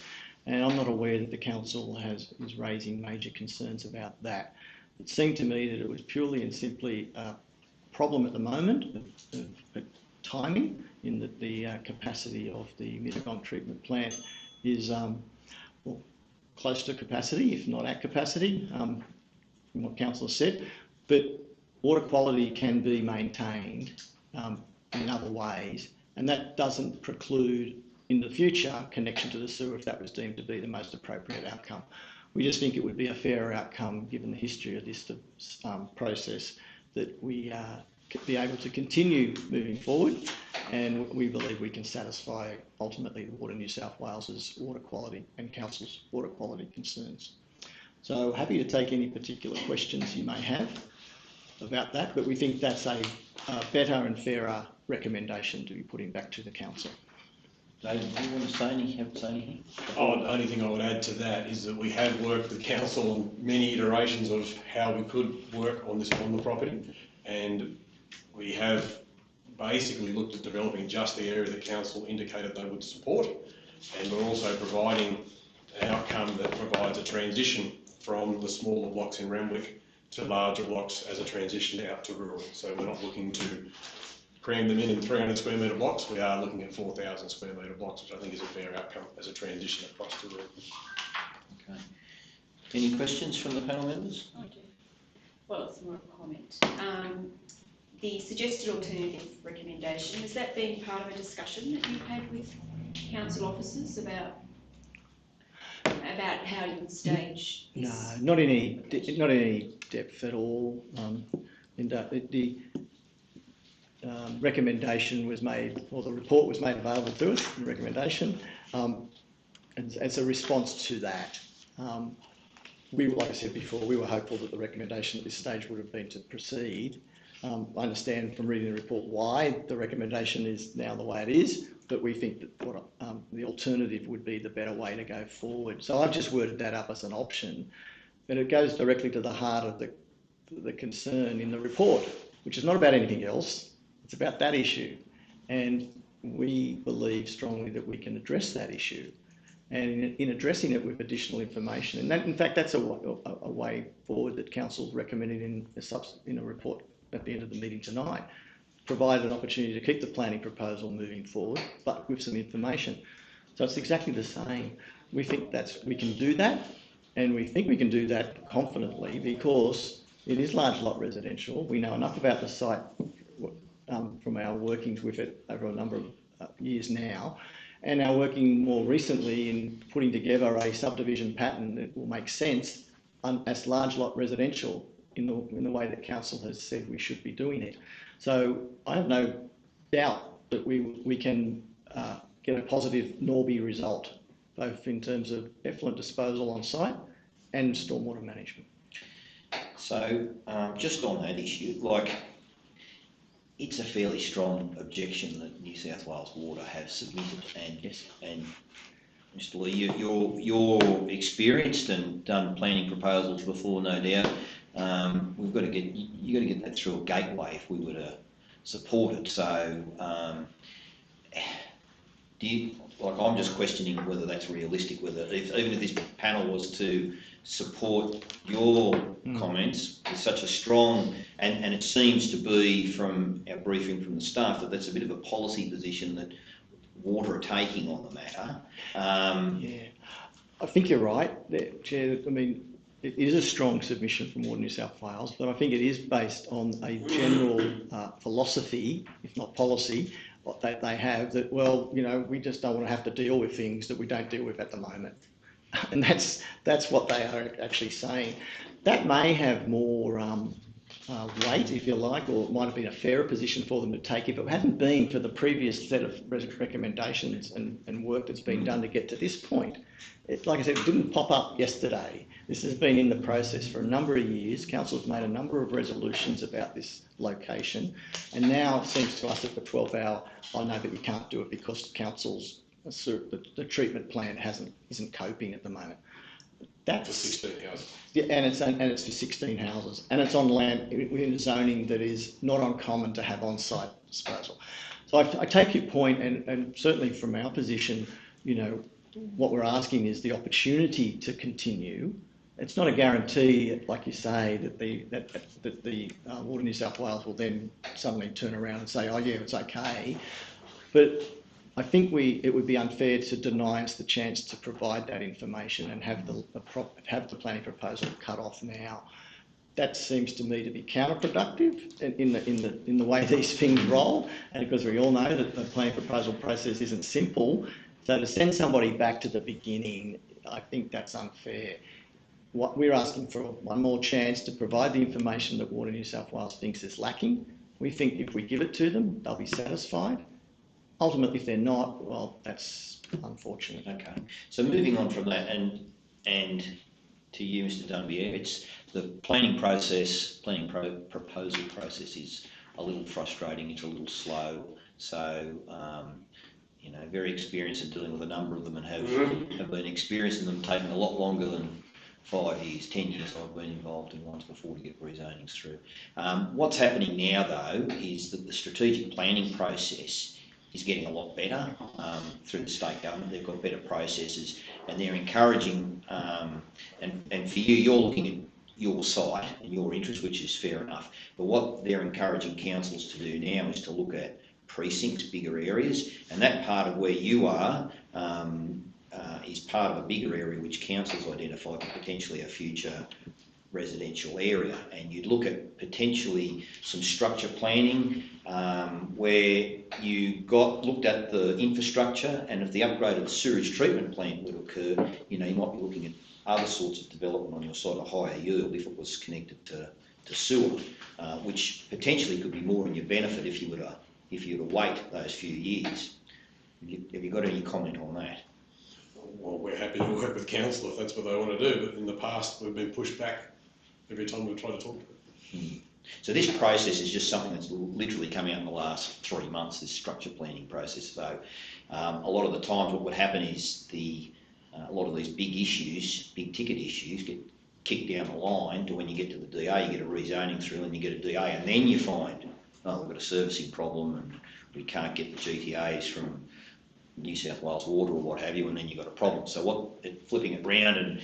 and I'm not aware that the council is raising major concerns about that. It seemed to me that it was purely and simply a problem at the moment of timing, in that the capacity of the Middlegong treatment plant is close to capacity, if not at capacity, from what council has said, but water quality can be maintained in other ways, and that doesn't preclude in the future connection to the sewer if that was deemed to be the most appropriate outcome. We just think it would be a fairer outcome, given the history of this process, that we be able to continue moving forward, and we believe we can satisfy ultimately the Water New South Wales's water quality and council's water quality concerns. So happy to take any particular questions you may have about that, but we think that's a better and fairer recommendation to be putting back to the council. David, do you want to say anything? The only thing I would add to that is that we have worked with council on many iterations of how we could work on the property. and we have basically looked at developing just the area that council indicated they would support, and we're also providing an outcome that provides a transition from the smaller blocks in Randwick to larger blocks as a transition out to rural. So we're not looking to cram them in 300 square metre blocks. We are looking at 4,000 square metre blocks, which I think is a fair outcome as a transition across to rural. Okay. Any questions from the panel members? I do. Well, it's more of a comment. The suggested alternative recommendation, has that been part of a discussion that you've had with council officers about how you would stage this? No, not any depth at all. The recommendation was made, or the report was made available to us, the recommendation, and as a response to that. Like I said before, we were hopeful that the recommendation at this stage would have been to proceed. I understand from reading the report why the recommendation is now the way it is, but we think that the alternative would be the better way to go forward. So I've just worded that up as an option, but it goes directly to the heart of the concern in the report, which is not about anything else. It's about that issue, and we believe strongly that we can address that issue. And in addressing it with additional information, and that, in fact, that's a way forward that council recommended in a report at the end of the meeting tonight, provide an opportunity to keep the planning proposal moving forward, but with some information. So it's exactly the same. We think we can do that, and we think we can do that confidently because it is large lot residential. We know enough about the site from our workings with it over a number of years now, and now working more recently in putting together a subdivision pattern that will make sense as large lot residential in the way that council has said we should be doing it. So I have no doubt that we can get a positive Norby result, both in terms of effluent disposal on site and stormwater management. So just on that issue, it's a fairly strong objection that New South Wales Water have submitted, and yes. And Mr. Lee, you're experienced and done planning proposals before, no doubt. You've got to get that through a gateway if we were to support it. So, I'm just questioning whether that's realistic. Whether even if this panel was to support your comments with such a strong, and it seems to be from our briefing from the staff that that's a bit of a policy position that Water are taking on the matter. Yeah, I think you're right, Chair. I mean, it is a strong submission from Water New South Wales, but I think it is based on a general philosophy, if not policy, that they have that, well, we just don't want to have to deal with things that we don't deal with at the moment. And that's what they are actually saying. That may have more weight, if you like, or it might have been a fairer position for them to take if it hadn't been for the previous set of recommendations and work that's been done to get to this point. Like I said, it didn't pop up yesterday. This has been in the process for a number of years. Council's made a number of resolutions about this location, and now it seems to us at the 12th hour, I know that you can't do it because council's the treatment plant isn't coping at the moment. That's for 16 houses. Yeah, and it's for 16 houses, and it's on land within zoning that is not uncommon to have on-site disposal. So I take your point, and certainly from our position, what we're asking is the opportunity to continue. It's not a guarantee, like you say, that the Water New South Wales will then suddenly turn around and say, oh yeah, it's okay, but I think it would be unfair to deny us the chance to provide that information and have the planning proposal cut off now. That seems to me to be counterproductive in the way these things roll, and because we all know that the planning proposal process isn't simple, so to send somebody back to the beginning, I think that's unfair. What we're asking for one more chance to provide the information that Water New South Wales thinks is lacking. We think if we give it to them, they'll be satisfied. Ultimately, if they're not, well, that's unfortunate. Okay. So moving on from that, and to you, Mr. Dunbier, it's the planning proposal process is a little frustrating. It's a little slow. So, very experienced in dealing with a number of them, and have been experiencing them taking a lot longer than 5 years, 10 years I've been involved in ones before to get rezonings through. What's happening now though is that the strategic planning process is getting a lot better through the state government. They've got better processes and they're encouraging, and for you, you're looking at your site and your interest, which is fair enough, but what they're encouraging councils to do now is to look at precincts, bigger areas, and that part of where you are is part of a bigger area which councils identify for potentially a future residential area, and you'd look at potentially some structure planning where you looked at the infrastructure, and if the upgrade of the sewage treatment plant would occur, you know, you might be looking at other sorts of development on your site, a higher yield if it was connected to sewer, which potentially could be more in your benefit if you were to wait those few years. Have you got any comment on that? Well, we're happy to work with council if that's what they want to do, but in the past we've been pushed back every time we've tried to talk to them. So this process is just something that's literally come out in the last 3 months, this structure planning process. So a lot of the times what would happen is a lot of these big issues, big ticket issues, get kicked down the line to when you get to the DA, you get a rezoning through and you get a DA, and then you find, oh, we've got a servicing problem and we can't get the GTAs from New South Wales Water or what have you, and then you've got a problem. So flipping it round and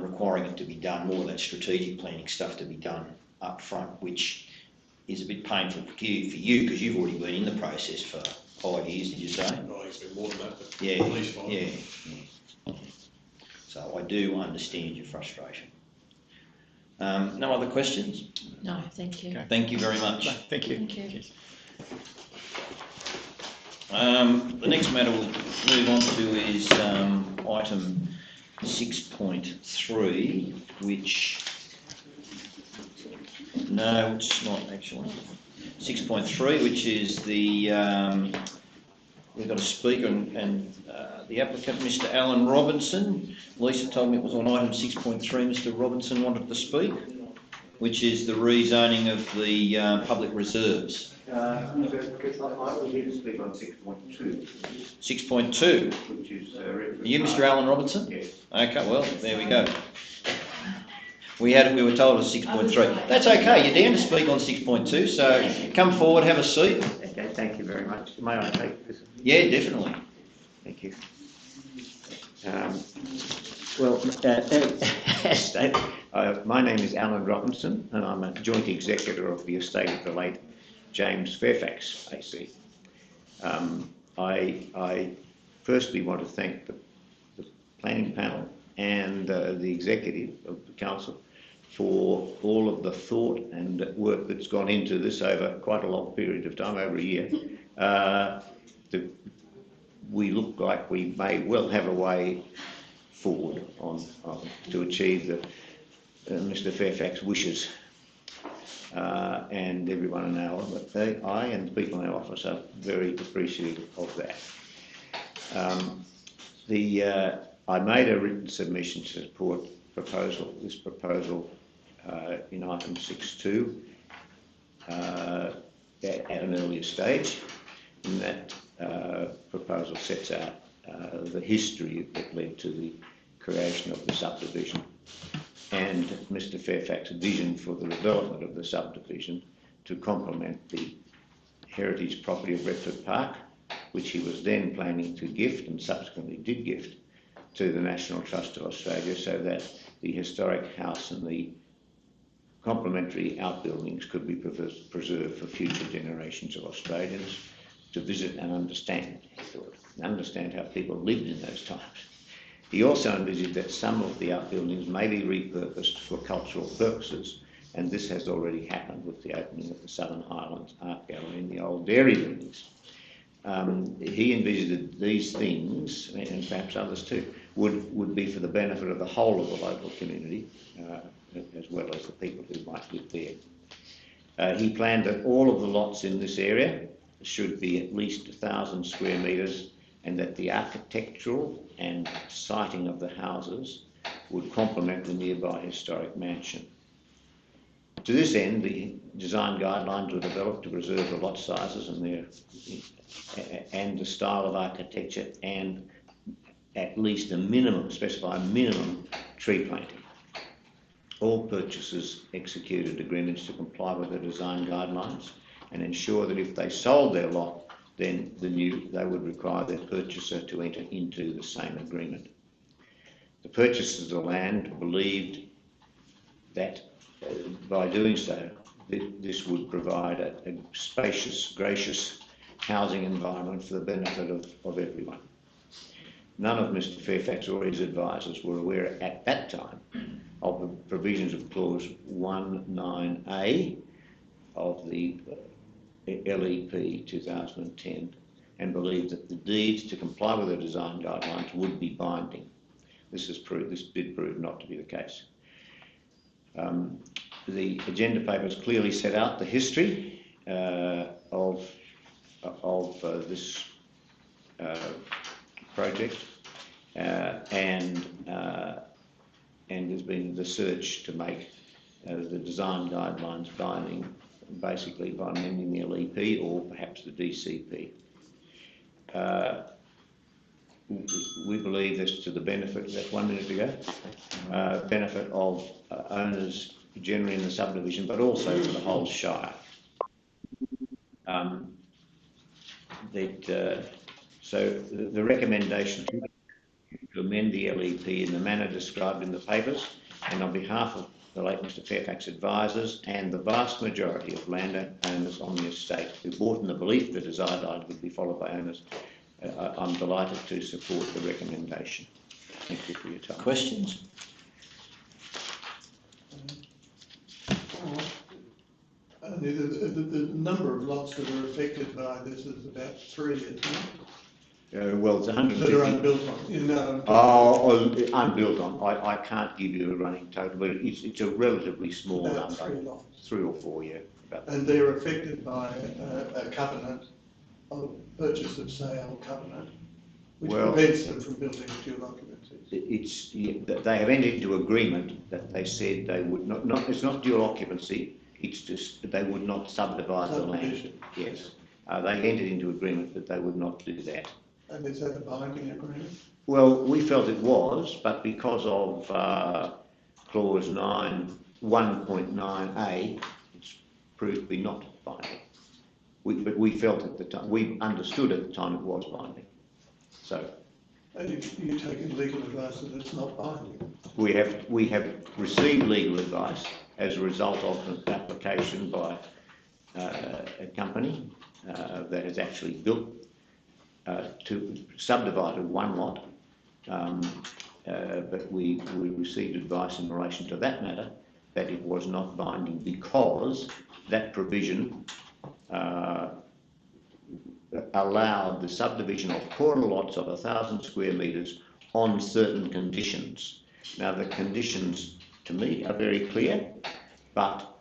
requiring it to be done, more of that strategic planning stuff to be done up front, which is a bit painful for you because you've already been in the process for 5 years, did you say? Oh, it's been more than that, but yeah, at least 5. Yeah. So I do understand your frustration. No other questions? No, thank you. Okay. Thank you very much. No, thank you. Thank you. Cheers. The next matter we'll move on to is item 6.3, which, no, it's not actually. 6.3, which is we've got a speaker and the applicant, Mr. Alan Robinson. Lisa told me it was on item 6.3. Mr. Robinson wanted to speak, which is the rezoning of the public reserves. I will need to speak on 6.2. 6.2? Which is... Are you Mr. Alan Robinson? Yes. Okay, well, there we go. We were told it was 6.3. That's okay, you're down to speak on 6.2, so come forward, have a seat. Okay, thank you very much. May I take this? Yeah, definitely. Thank you. As stated, my name is Alan Robinson and I'm a joint executor of the estate of the late James Fairfax AC. I firstly want to thank the planning panel and the executive of the council for all of the thought and work that's gone into this over quite a long period of time, over a year. We look like we may well have a way forward to achieve Mr. Fairfax's wishes. And everyone in our office, I and the people in our office are very appreciative of that. I made a written submission to support this proposal in item 6.2 at an earlier stage, and that proposal sets out the history that led to the creation of the subdivision and Mr. Fairfax's vision for the development of the subdivision to complement the heritage property of Redford Park, which he was then planning to gift and subsequently did gift to the National Trust of Australia, so that the historic house and the complementary outbuildings could be preserved for future generations of Australians to visit and understand, he thought, and understand how people lived in those times. He also envisaged that some of the outbuildings may be repurposed for cultural purposes, and this has already happened with the opening of the Southern Highlands Art Gallery in the old dairy buildings. He envisaged these things, and perhaps others too, would be for the benefit of the whole of the local community, as well as the people who might live there. He planned that all of the lots in this area should be at least 1,000 square metres, and that the architectural and siting of the houses would complement the nearby historic mansion. To this end, the design guidelines were developed to preserve the lot sizes and the style of architecture, and at least specify a minimum tree planting. all purchasers executed agreements to comply with the design guidelines and ensure that if they sold their lot, then they would require their purchaser to enter into the same agreement. The purchasers of the land believed that by doing so, this would provide a spacious, gracious housing environment for the benefit of everyone. None of Mr Fairfax or his advisors were aware at that time of the provisions of clause 19A of the LEP 2010 and believed that the deeds to comply with the design guidelines would be binding. This did prove not to be the case. The agenda papers clearly set out the history of this project, and there's been the search to make the design guidelines binding, basically by amending the LEP or perhaps the DCP. We believe this to the benefit, that's 1 minute ago, benefit of owners generally in the subdivision, but also for the whole shire. So the recommendation to amend the LEP in the manner described in the papers, and on behalf of the late Mr Fairfax advisors and the vast majority of landowners on the estate who bought in the belief the desired guide would be followed by owners, I'm delighted to support the recommendation. Thank you for your time. Questions? The number of lots that are affected by this is about 3, isn't it? Well, it's 150. That are unbuilt on, you know. Unbuilt on. I can't give you a running total, but it's a relatively small About number. 3 lots. 3 or 4, yeah. And they're affected by a covenant, of purchase of sale covenant, which prevents them from building dual occupancies. They have entered into agreement that they said they would not. It's not dual occupancy. It's just that they would not subdivide the land. Yes, they entered into agreement that they would not do that. And is that a binding agreement? Well, we felt it was, but because of clause 1.9A, it's proved to be not binding. But we felt at the time, we understood at the time it was binding. So. And you've taken legal advice that it's not binding? We have received legal advice as a result of an application by a company that has actually built to subdivided 1 lot, but we received advice in relation to that matter that it was not binding because that provision allowed the subdivision of quarter lots of 1,000 square metres on certain conditions. Now the conditions to me are very clear, but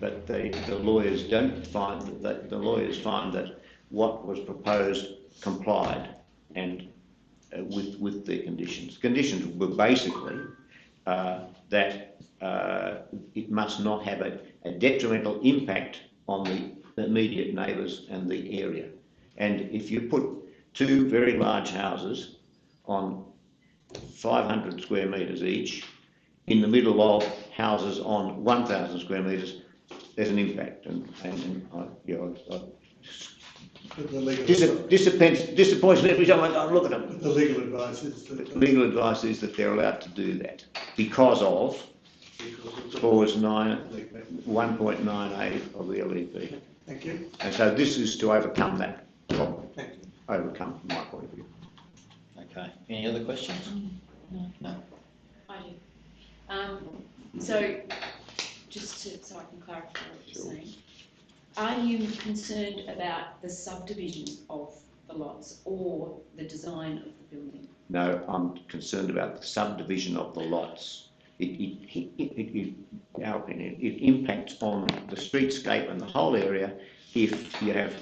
the lawyers don't find that the lawyers find that what was proposed complied and with the conditions. Conditions were basically that it must not have a detrimental impact on the immediate neighbours and the area. And if you put 2 very large houses on 500 square metres each in the middle of houses on 1,000 square metres, there's an impact. Disappoints me every time I look at them. The legal advice is that... Legal advice is that they're allowed to do that because of clause 1.98 of the LEP. Thank you. And so this is to overcome that problem. Overcome from my point of view. Okay. Any other questions? No. I do. So, so I can clarify what you're saying. Are you concerned about the subdivision of the lots or the design of the building? No, I'm concerned about the subdivision of the lots. In our opinion, it impacts on the streetscape and the whole area if you have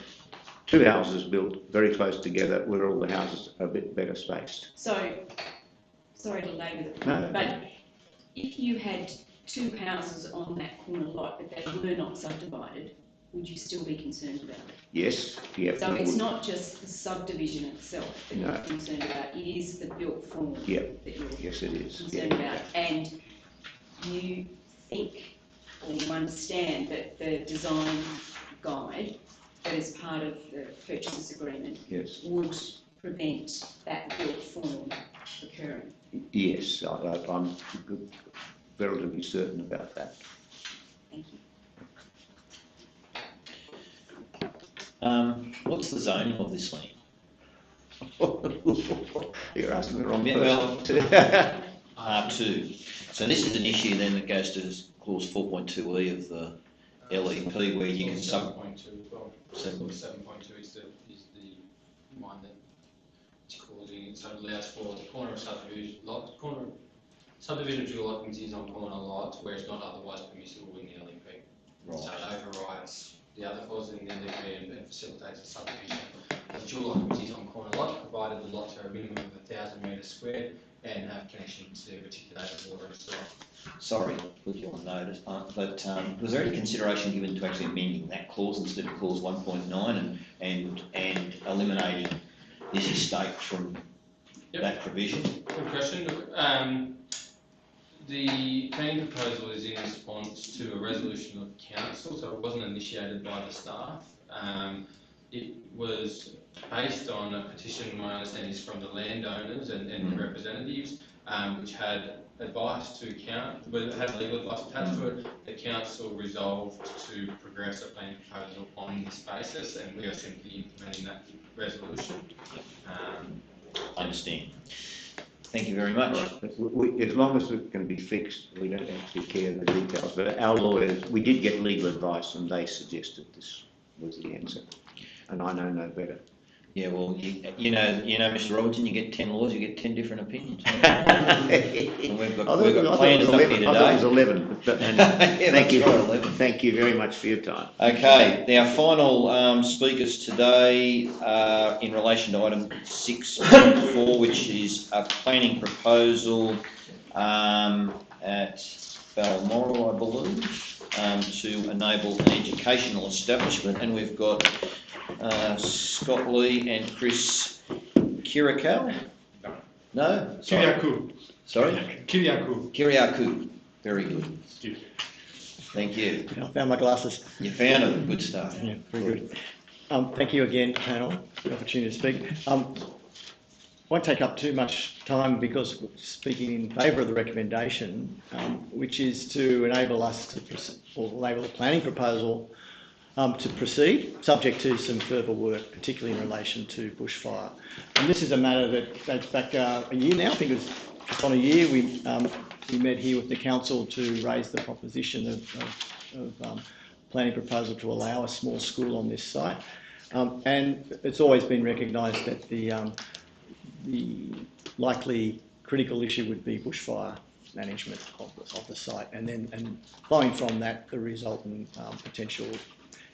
2 houses built very close together where all the houses are a bit better spaced. So, sorry to labour the point, but if you had 2 houses on that corner lot but they were not subdivided, would you still be concerned about it? Yes. So it's not just the subdivision itself that you're concerned about, it is the built form that you're concerned about. And you think or you understand that the design guide that is part of the purchase agreement Yes. would prevent that built form occurring? Yes, I'm relatively certain about that. Thank you. What's the zoning of this land? You're asking the wrong Yeah, person. well, R2. So this is an issue then that goes to clause 4.2E of the LEP where you can 7.2 as well. 7.2 is the one that's causing it. So it allows for the corner of subdivision of dual occupancies on corner lots where it's not otherwise permissible in the LEP. Right. So it overrides the other clauses in the LEP and facilitates the subdivision of dual occupancies on corner lots, provided the lots are a minimum of 1,000 metres squared and have connection to reticulated water and sewer. Sorry, put you on notice, but was there any consideration given to actually amending that clause instead of clause 1.9 and eliminating this estate from that provision? Good question. The planning proposal is in response to a resolution of council, so it wasn't initiated by the staff. It was based on a petition, my understanding is from the landowners and the representatives, which had advice to but it had legal advice attached to it. The council resolved to progress a planning proposal on this basis, and we are simply implementing that resolution. I understand. Thank you very much. As long as it can be fixed, we don't actually care the details. But our lawyers, we did get legal advice, and they suggested this was the answer. And I know no better. Yeah, well, you know, Mr. Robertson, you get 10 laws, you get 10 different opinions. And we've got planners up here today. I thought it was 11. But, yeah, thank you. Right, 11. Thank you very much for your time. Okay, our final speakers today are in relation to item 6.4, which is a planning proposal at Balmoral, I believe, to enable an educational establishment, and we've got Scott Lee and Chris Kirikou. No? Kiriakou. Sorry? Kiriakou. Kiriakou. Very good. Thank you. I found my glasses. You found it. Good stuff. Yeah, very good. Thank you again, panel, for the opportunity to speak. Won't take up too much time because we're speaking in favour of the recommendation, which is to enable us to, or enable the planning proposal to proceed, subject to some further work, particularly in relation to bushfire. And this is a matter that dates back a year now. I think it was just on a year. We met here with the council to raise the proposition of planning proposal to allow a small school on this site. And it's always been recognised that the likely critical issue would be bushfire management of the site, and flowing from that, the resultant potential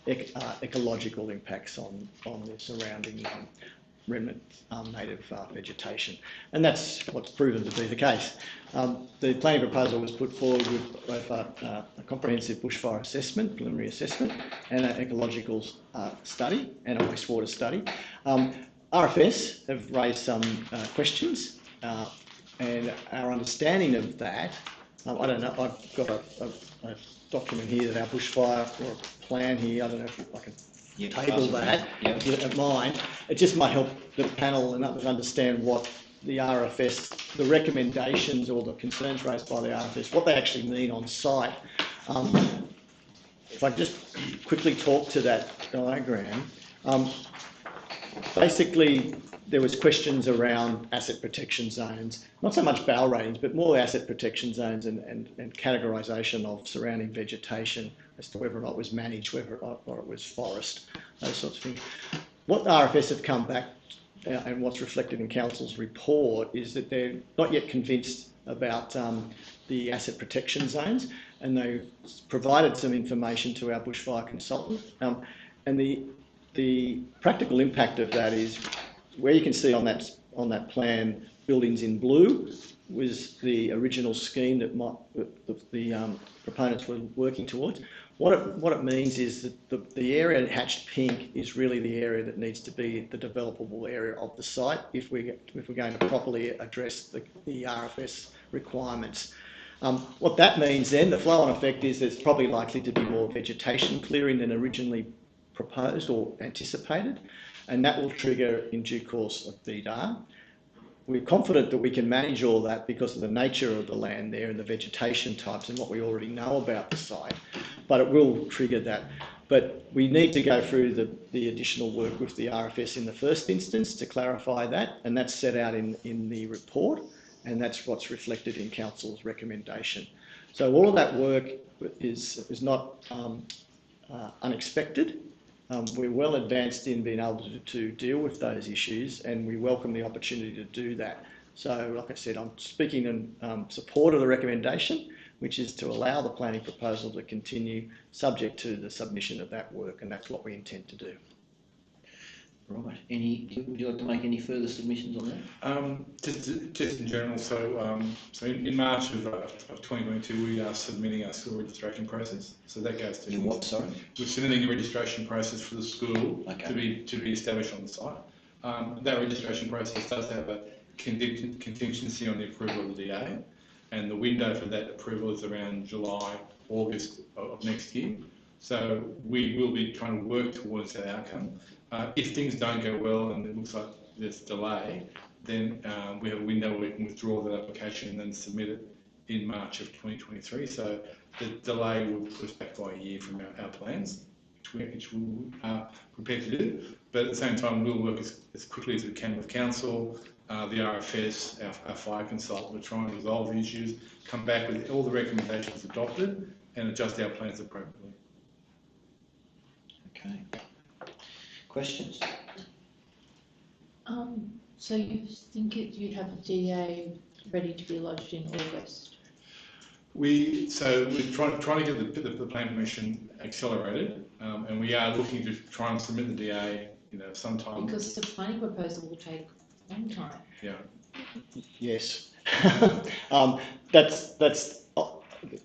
ecological impacts on the surrounding remnant native vegetation. And that's what's proven to be the case. The planning proposal was put forward with both a comprehensive bushfire assessment, preliminary assessment, and an ecological study and a wastewater study. RFS have raised some questions, and our understanding of that, I don't know, I've got a document here that our bushfire, or a plan here, I don't know if I can table that at mine. It just might help the panel and others understand what the RFS, the recommendations or the concerns raised by the RFS, what they actually mean on site. If I just quickly talk to that diagram, basically there was questions around asset protection zones, not so much BAL ratings, but more asset protection zones and categorisation of surrounding vegetation as to whether or not it was managed, whether or not it was forest, those sorts of things. What the RFS have come back and what's reflected in Council's report is that they're not yet convinced about the asset protection zones, and they provided some information to our bushfire consultant. And the practical impact of that is where you can see on that plan buildings in blue was the original scheme that the proponents were working towards. What it means is that the area hatched pink is really the area that needs to be the developable area of the site if we're going to properly address the RFS requirements. What that means then, the flow-on effect is there's probably likely to be more vegetation clearing than originally proposed or anticipated, and that will trigger in due course a VDAR. We're confident that we can manage all that because of the nature of the land there and the vegetation types and what we already know about the site, but it will trigger that. But we need to go through the additional work with the RFS in the first instance to clarify that, and that's set out in the report, and that's what's reflected in Council's recommendation. So all of that work is not unexpected. We're well advanced in being able to deal with those issues, and we welcome the opportunity to do that. So, like I said, I'm speaking in support of the recommendation, which is to allow the planning proposal to continue subject to the submission of that work, and that's what we intend to do. Right. Would you like to make any further submissions on that? Just in general, so in March of 2022, we are submitting our school registration process. So that goes to what? Sorry, we're submitting a registration process for the school to be established on the site. That registration process does have a contingency on the approval of the DA, and the window for that approval is around July, August of next year. So we will be trying to work towards that outcome. If things don't go well and it looks like there's delay, then we have a window where we can withdraw that application and then submit it in March of 2023. So the delay will push back by a year from our plans, which we are prepared to do. But at the same time, we'll work as quickly as we can with council, the RFS, our fire consultant. We're trying to resolve the issues, come back with all the recommendations adopted, and adjust our plans appropriately. Okay. Questions? So you think you'd have a DA ready to be lodged in August? We're trying to get the plan permission accelerated, and we are looking to try and submit the DA, sometime. Because the planning proposal will take a long time. Yeah. Yes. That's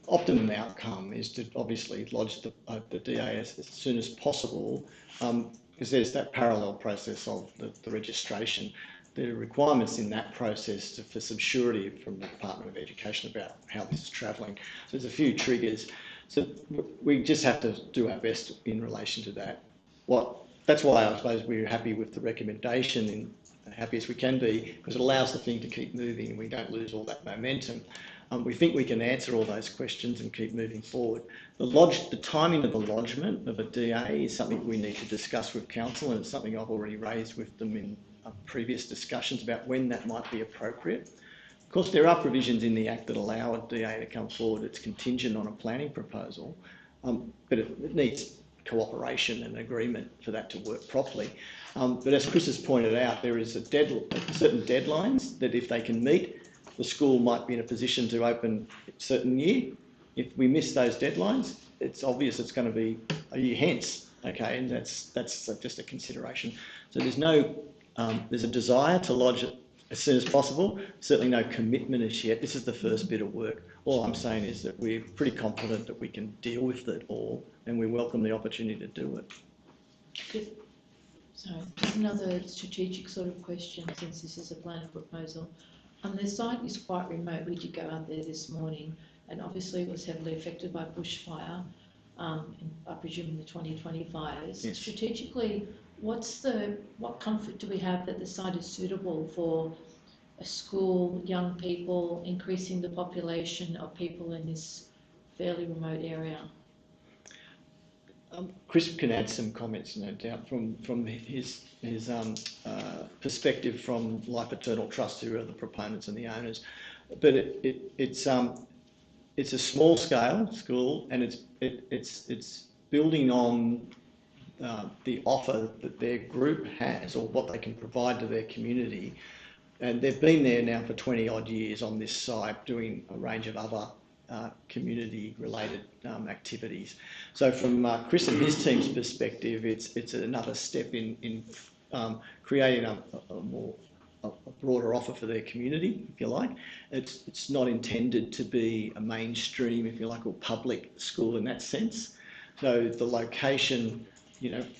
optimum outcome is to obviously lodge the DA as soon as possible, because there's that parallel process of the registration. There are requirements in that process for some surety from the Department of Education about how this is travelling. So there's a few triggers. So we just have to do our best in relation to that. That's why I suppose we're happy with the recommendation and happy as we can be, because it allows the thing to keep moving and we don't lose all that momentum. We think we can answer all those questions and keep moving forward. The timing of the lodgement of a DA is something we need to discuss with council, and it's something I've already raised with them in previous discussions about when that might be appropriate. Of course, there are provisions in the Act that allow a DA to come forward. It's contingent on a planning proposal, but it needs cooperation and agreement for that to work properly. But as Chris has pointed out, there is certain deadlines that if they can meet, the school might be in a position to open a certain year. If we miss those deadlines, it's obvious it's going to be a year hence, okay, and that's just a consideration. So there's a desire to lodge it as soon as possible, certainly no commitment as yet. This is the first bit of work. All I'm saying is that we're pretty confident that we can deal with it all, and we welcome the opportunity to do it. So another strategic sort of question, since this is a planning proposal. The site is quite remote. We did go out there this morning, and obviously it was heavily affected by bushfire, I presume in the 2020 fires. Yes. Strategically, what comfort do we have that the site is suitable for a school, young people, increasing the population of people in this fairly remote area? Chris can add some comments, no doubt, from his perspective from Life Eternal Trust, who are the proponents and the owners. But it's a small scale school, and it's building on the offer that their group has, or what they can provide to their community. And they've been there now for 20 odd years on this site, doing a range of other community-related activities. So from Chris and his team's perspective, it's another step in creating a broader offer for their community, if you like. It's not intended to be a mainstream, if you like, or public school in that sense. So the location,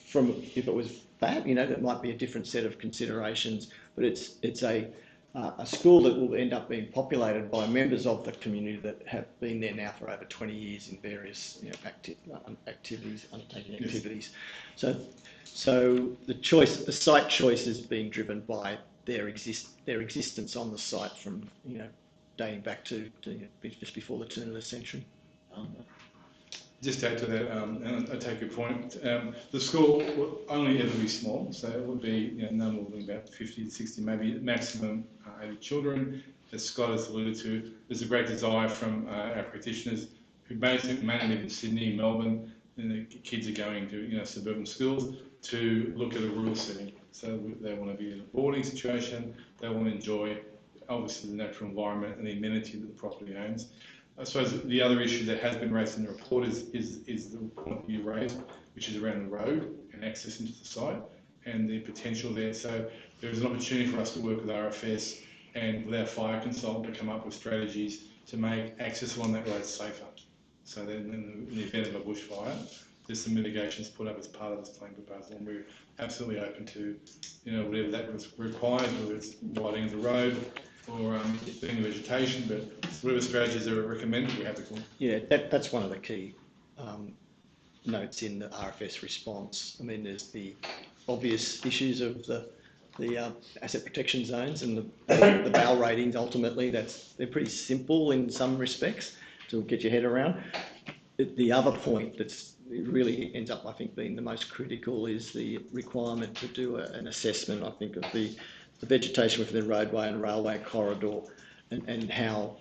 from if it was that, that might be a different set of considerations. But it's a a school that will end up being populated by members of the community that have been there now for over 20 years in various activities, undertaking activities. So the site choice is being driven by their existence on the site from dating back to just before the turn of the century. Just to add to that, and I take your point, the school will only ever be small, so it would be no more than about 50 to 60, maybe maximum 80 children. As Scott has alluded to, there's a great desire from our practitioners who mainly live in Sydney, Melbourne, and the kids are going to suburban schools, to look at a rural setting. So they want to be in a boarding situation, they want to enjoy obviously the natural environment and the amenity that the property owns. I suppose the other issue that has been raised in the report is the point you raised, which is around the road and access into the site and the potential there. So there is an opportunity for us to work with RFS and with our fire consultant to come up with strategies to make access along that road safer. So then in the event of a bushfire, there's some mitigations put up as part of this plan proposal, and we're absolutely open to whatever that requires, whether it's widening of the road, or doing the vegetation, but whatever strategies are recommended, we have to call. Yeah, that's one of the key notes in the RFS response. I mean, there's the obvious issues of the asset protection zones and the BAL ratings. Ultimately, they're pretty simple in some respects to get your head around. The other point that's really ends up, I think, being the most critical is the requirement to do an assessment, I think, of the vegetation within the roadway and railway corridor, and how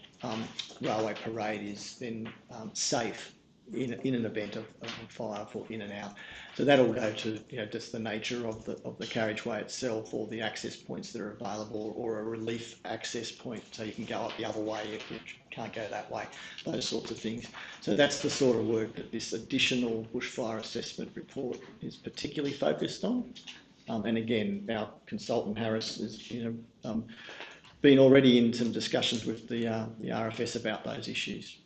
railway parade is then safe in an event of fire for in and out. So that'll go to just the nature of the carriageway itself, or the access points that are available, or a relief access point so you can go up the other way if you can't go that way, those sorts of things. So that's the sort of work that this additional bushfire assessment report is particularly focused on. And again, our consultant Harris has been already in some discussions with the RFS about those issues.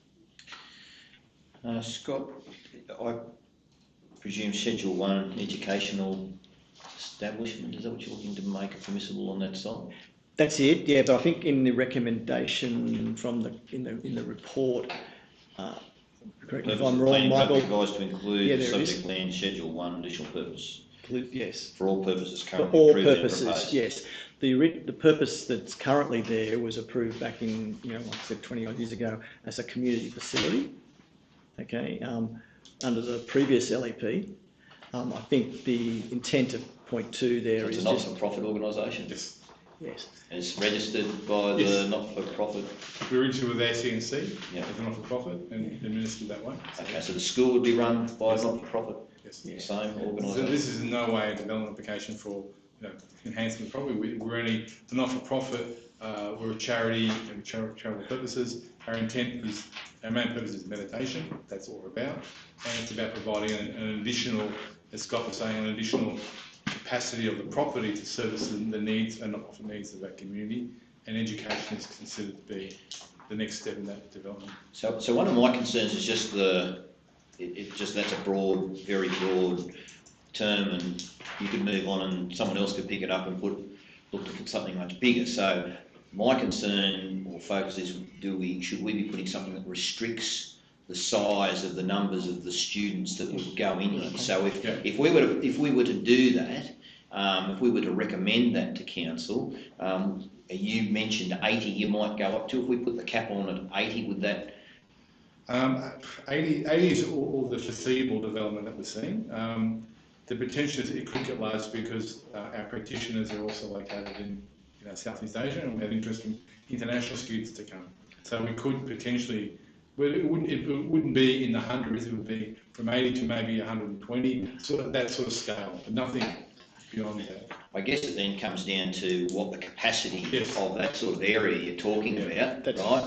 Scott, I presume Schedule 1 educational establishment, is that what you're looking to make permissible on that site? That's it, yeah. But I think in the recommendation from in the report, correct me if I'm wrong, Michael. Advised to include subject land Schedule 1 additional purpose. Yes. For all purposes currently For all approved purposes, yes. The purpose that's currently there was approved back in, like I said, 20 odd years ago as a community facility. Okay, under the previous LEP. I think the intent of point 2 there is a not-for-profit organisation. Yes. And it's registered by the not-for-profit. We're into with ACNC as a not-for-profit and administered that way. Okay, so the school would be run by a not-for-profit. Yes. Same organisation. So this is in no way a development application for enhancement of property. We're only a not-for-profit. We're a charity and charitable purposes. Our main purpose is meditation. That's all we're about, and it's about providing an additional, as Scott was saying, an additional capacity of the property to service the needs and not-for needs of our community. And education is considered to be the next step in that development. So one of my concerns is just that's a broad, very broad term, and you could move on and someone else could pick it up and look at something much bigger. So my concern or focus is, should we be putting something that restricts the size of the numbers of the students that would go in it? So if we were to do that, if we were to recommend that to council, you mentioned 80 you might go up to. If we put the cap on at 80, would that? 80 is all the foreseeable development that we're seeing. The potential is it could get large because our practitioners are also located in Southeast Asia, and we have interest in international students to come. So we could potentially, well, it wouldn't be in the hundreds. It would be from 80 to maybe 120, that sort of scale, but nothing beyond that. I guess it then comes down to what the capacity of that sort of area you're talking about, right?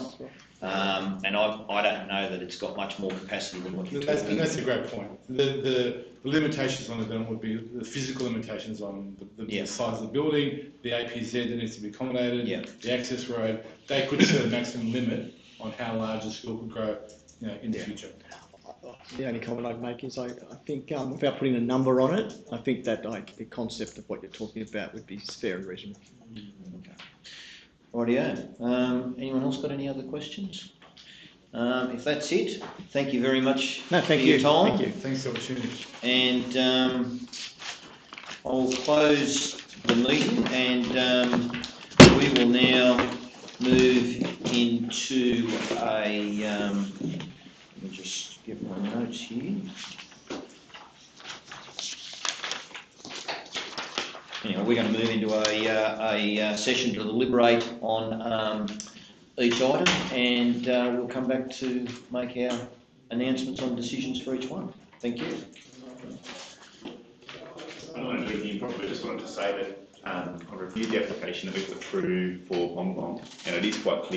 And I don't know that it's got much more capacity than what you're talking about. That's a great point. The limitations on the development would be the physical limitations on the size of the building, the APZ that needs to be accommodated, the access road. They could set a maximum limit on how large the school could grow in the future. The only comment I'd make is I think, without putting a number on it, I think that the concept of what you're talking about would be fair and reasonable. Okay. Rightio. Anyone else got any other questions? If that's it, thank you very much No, thank for you. your time. Thank you. Thanks for the opportunity. And I'll close the meeting, and we will now move into a. Let me just get my notes here. Anyway, we're going to move into a session to deliberate on each item, and we'll come back to make our announcements on decisions for each one. Thank you. I don't want to do anything improper, I just wanted to say that I reviewed the application that we put through for Bong Bong, and it is quite clear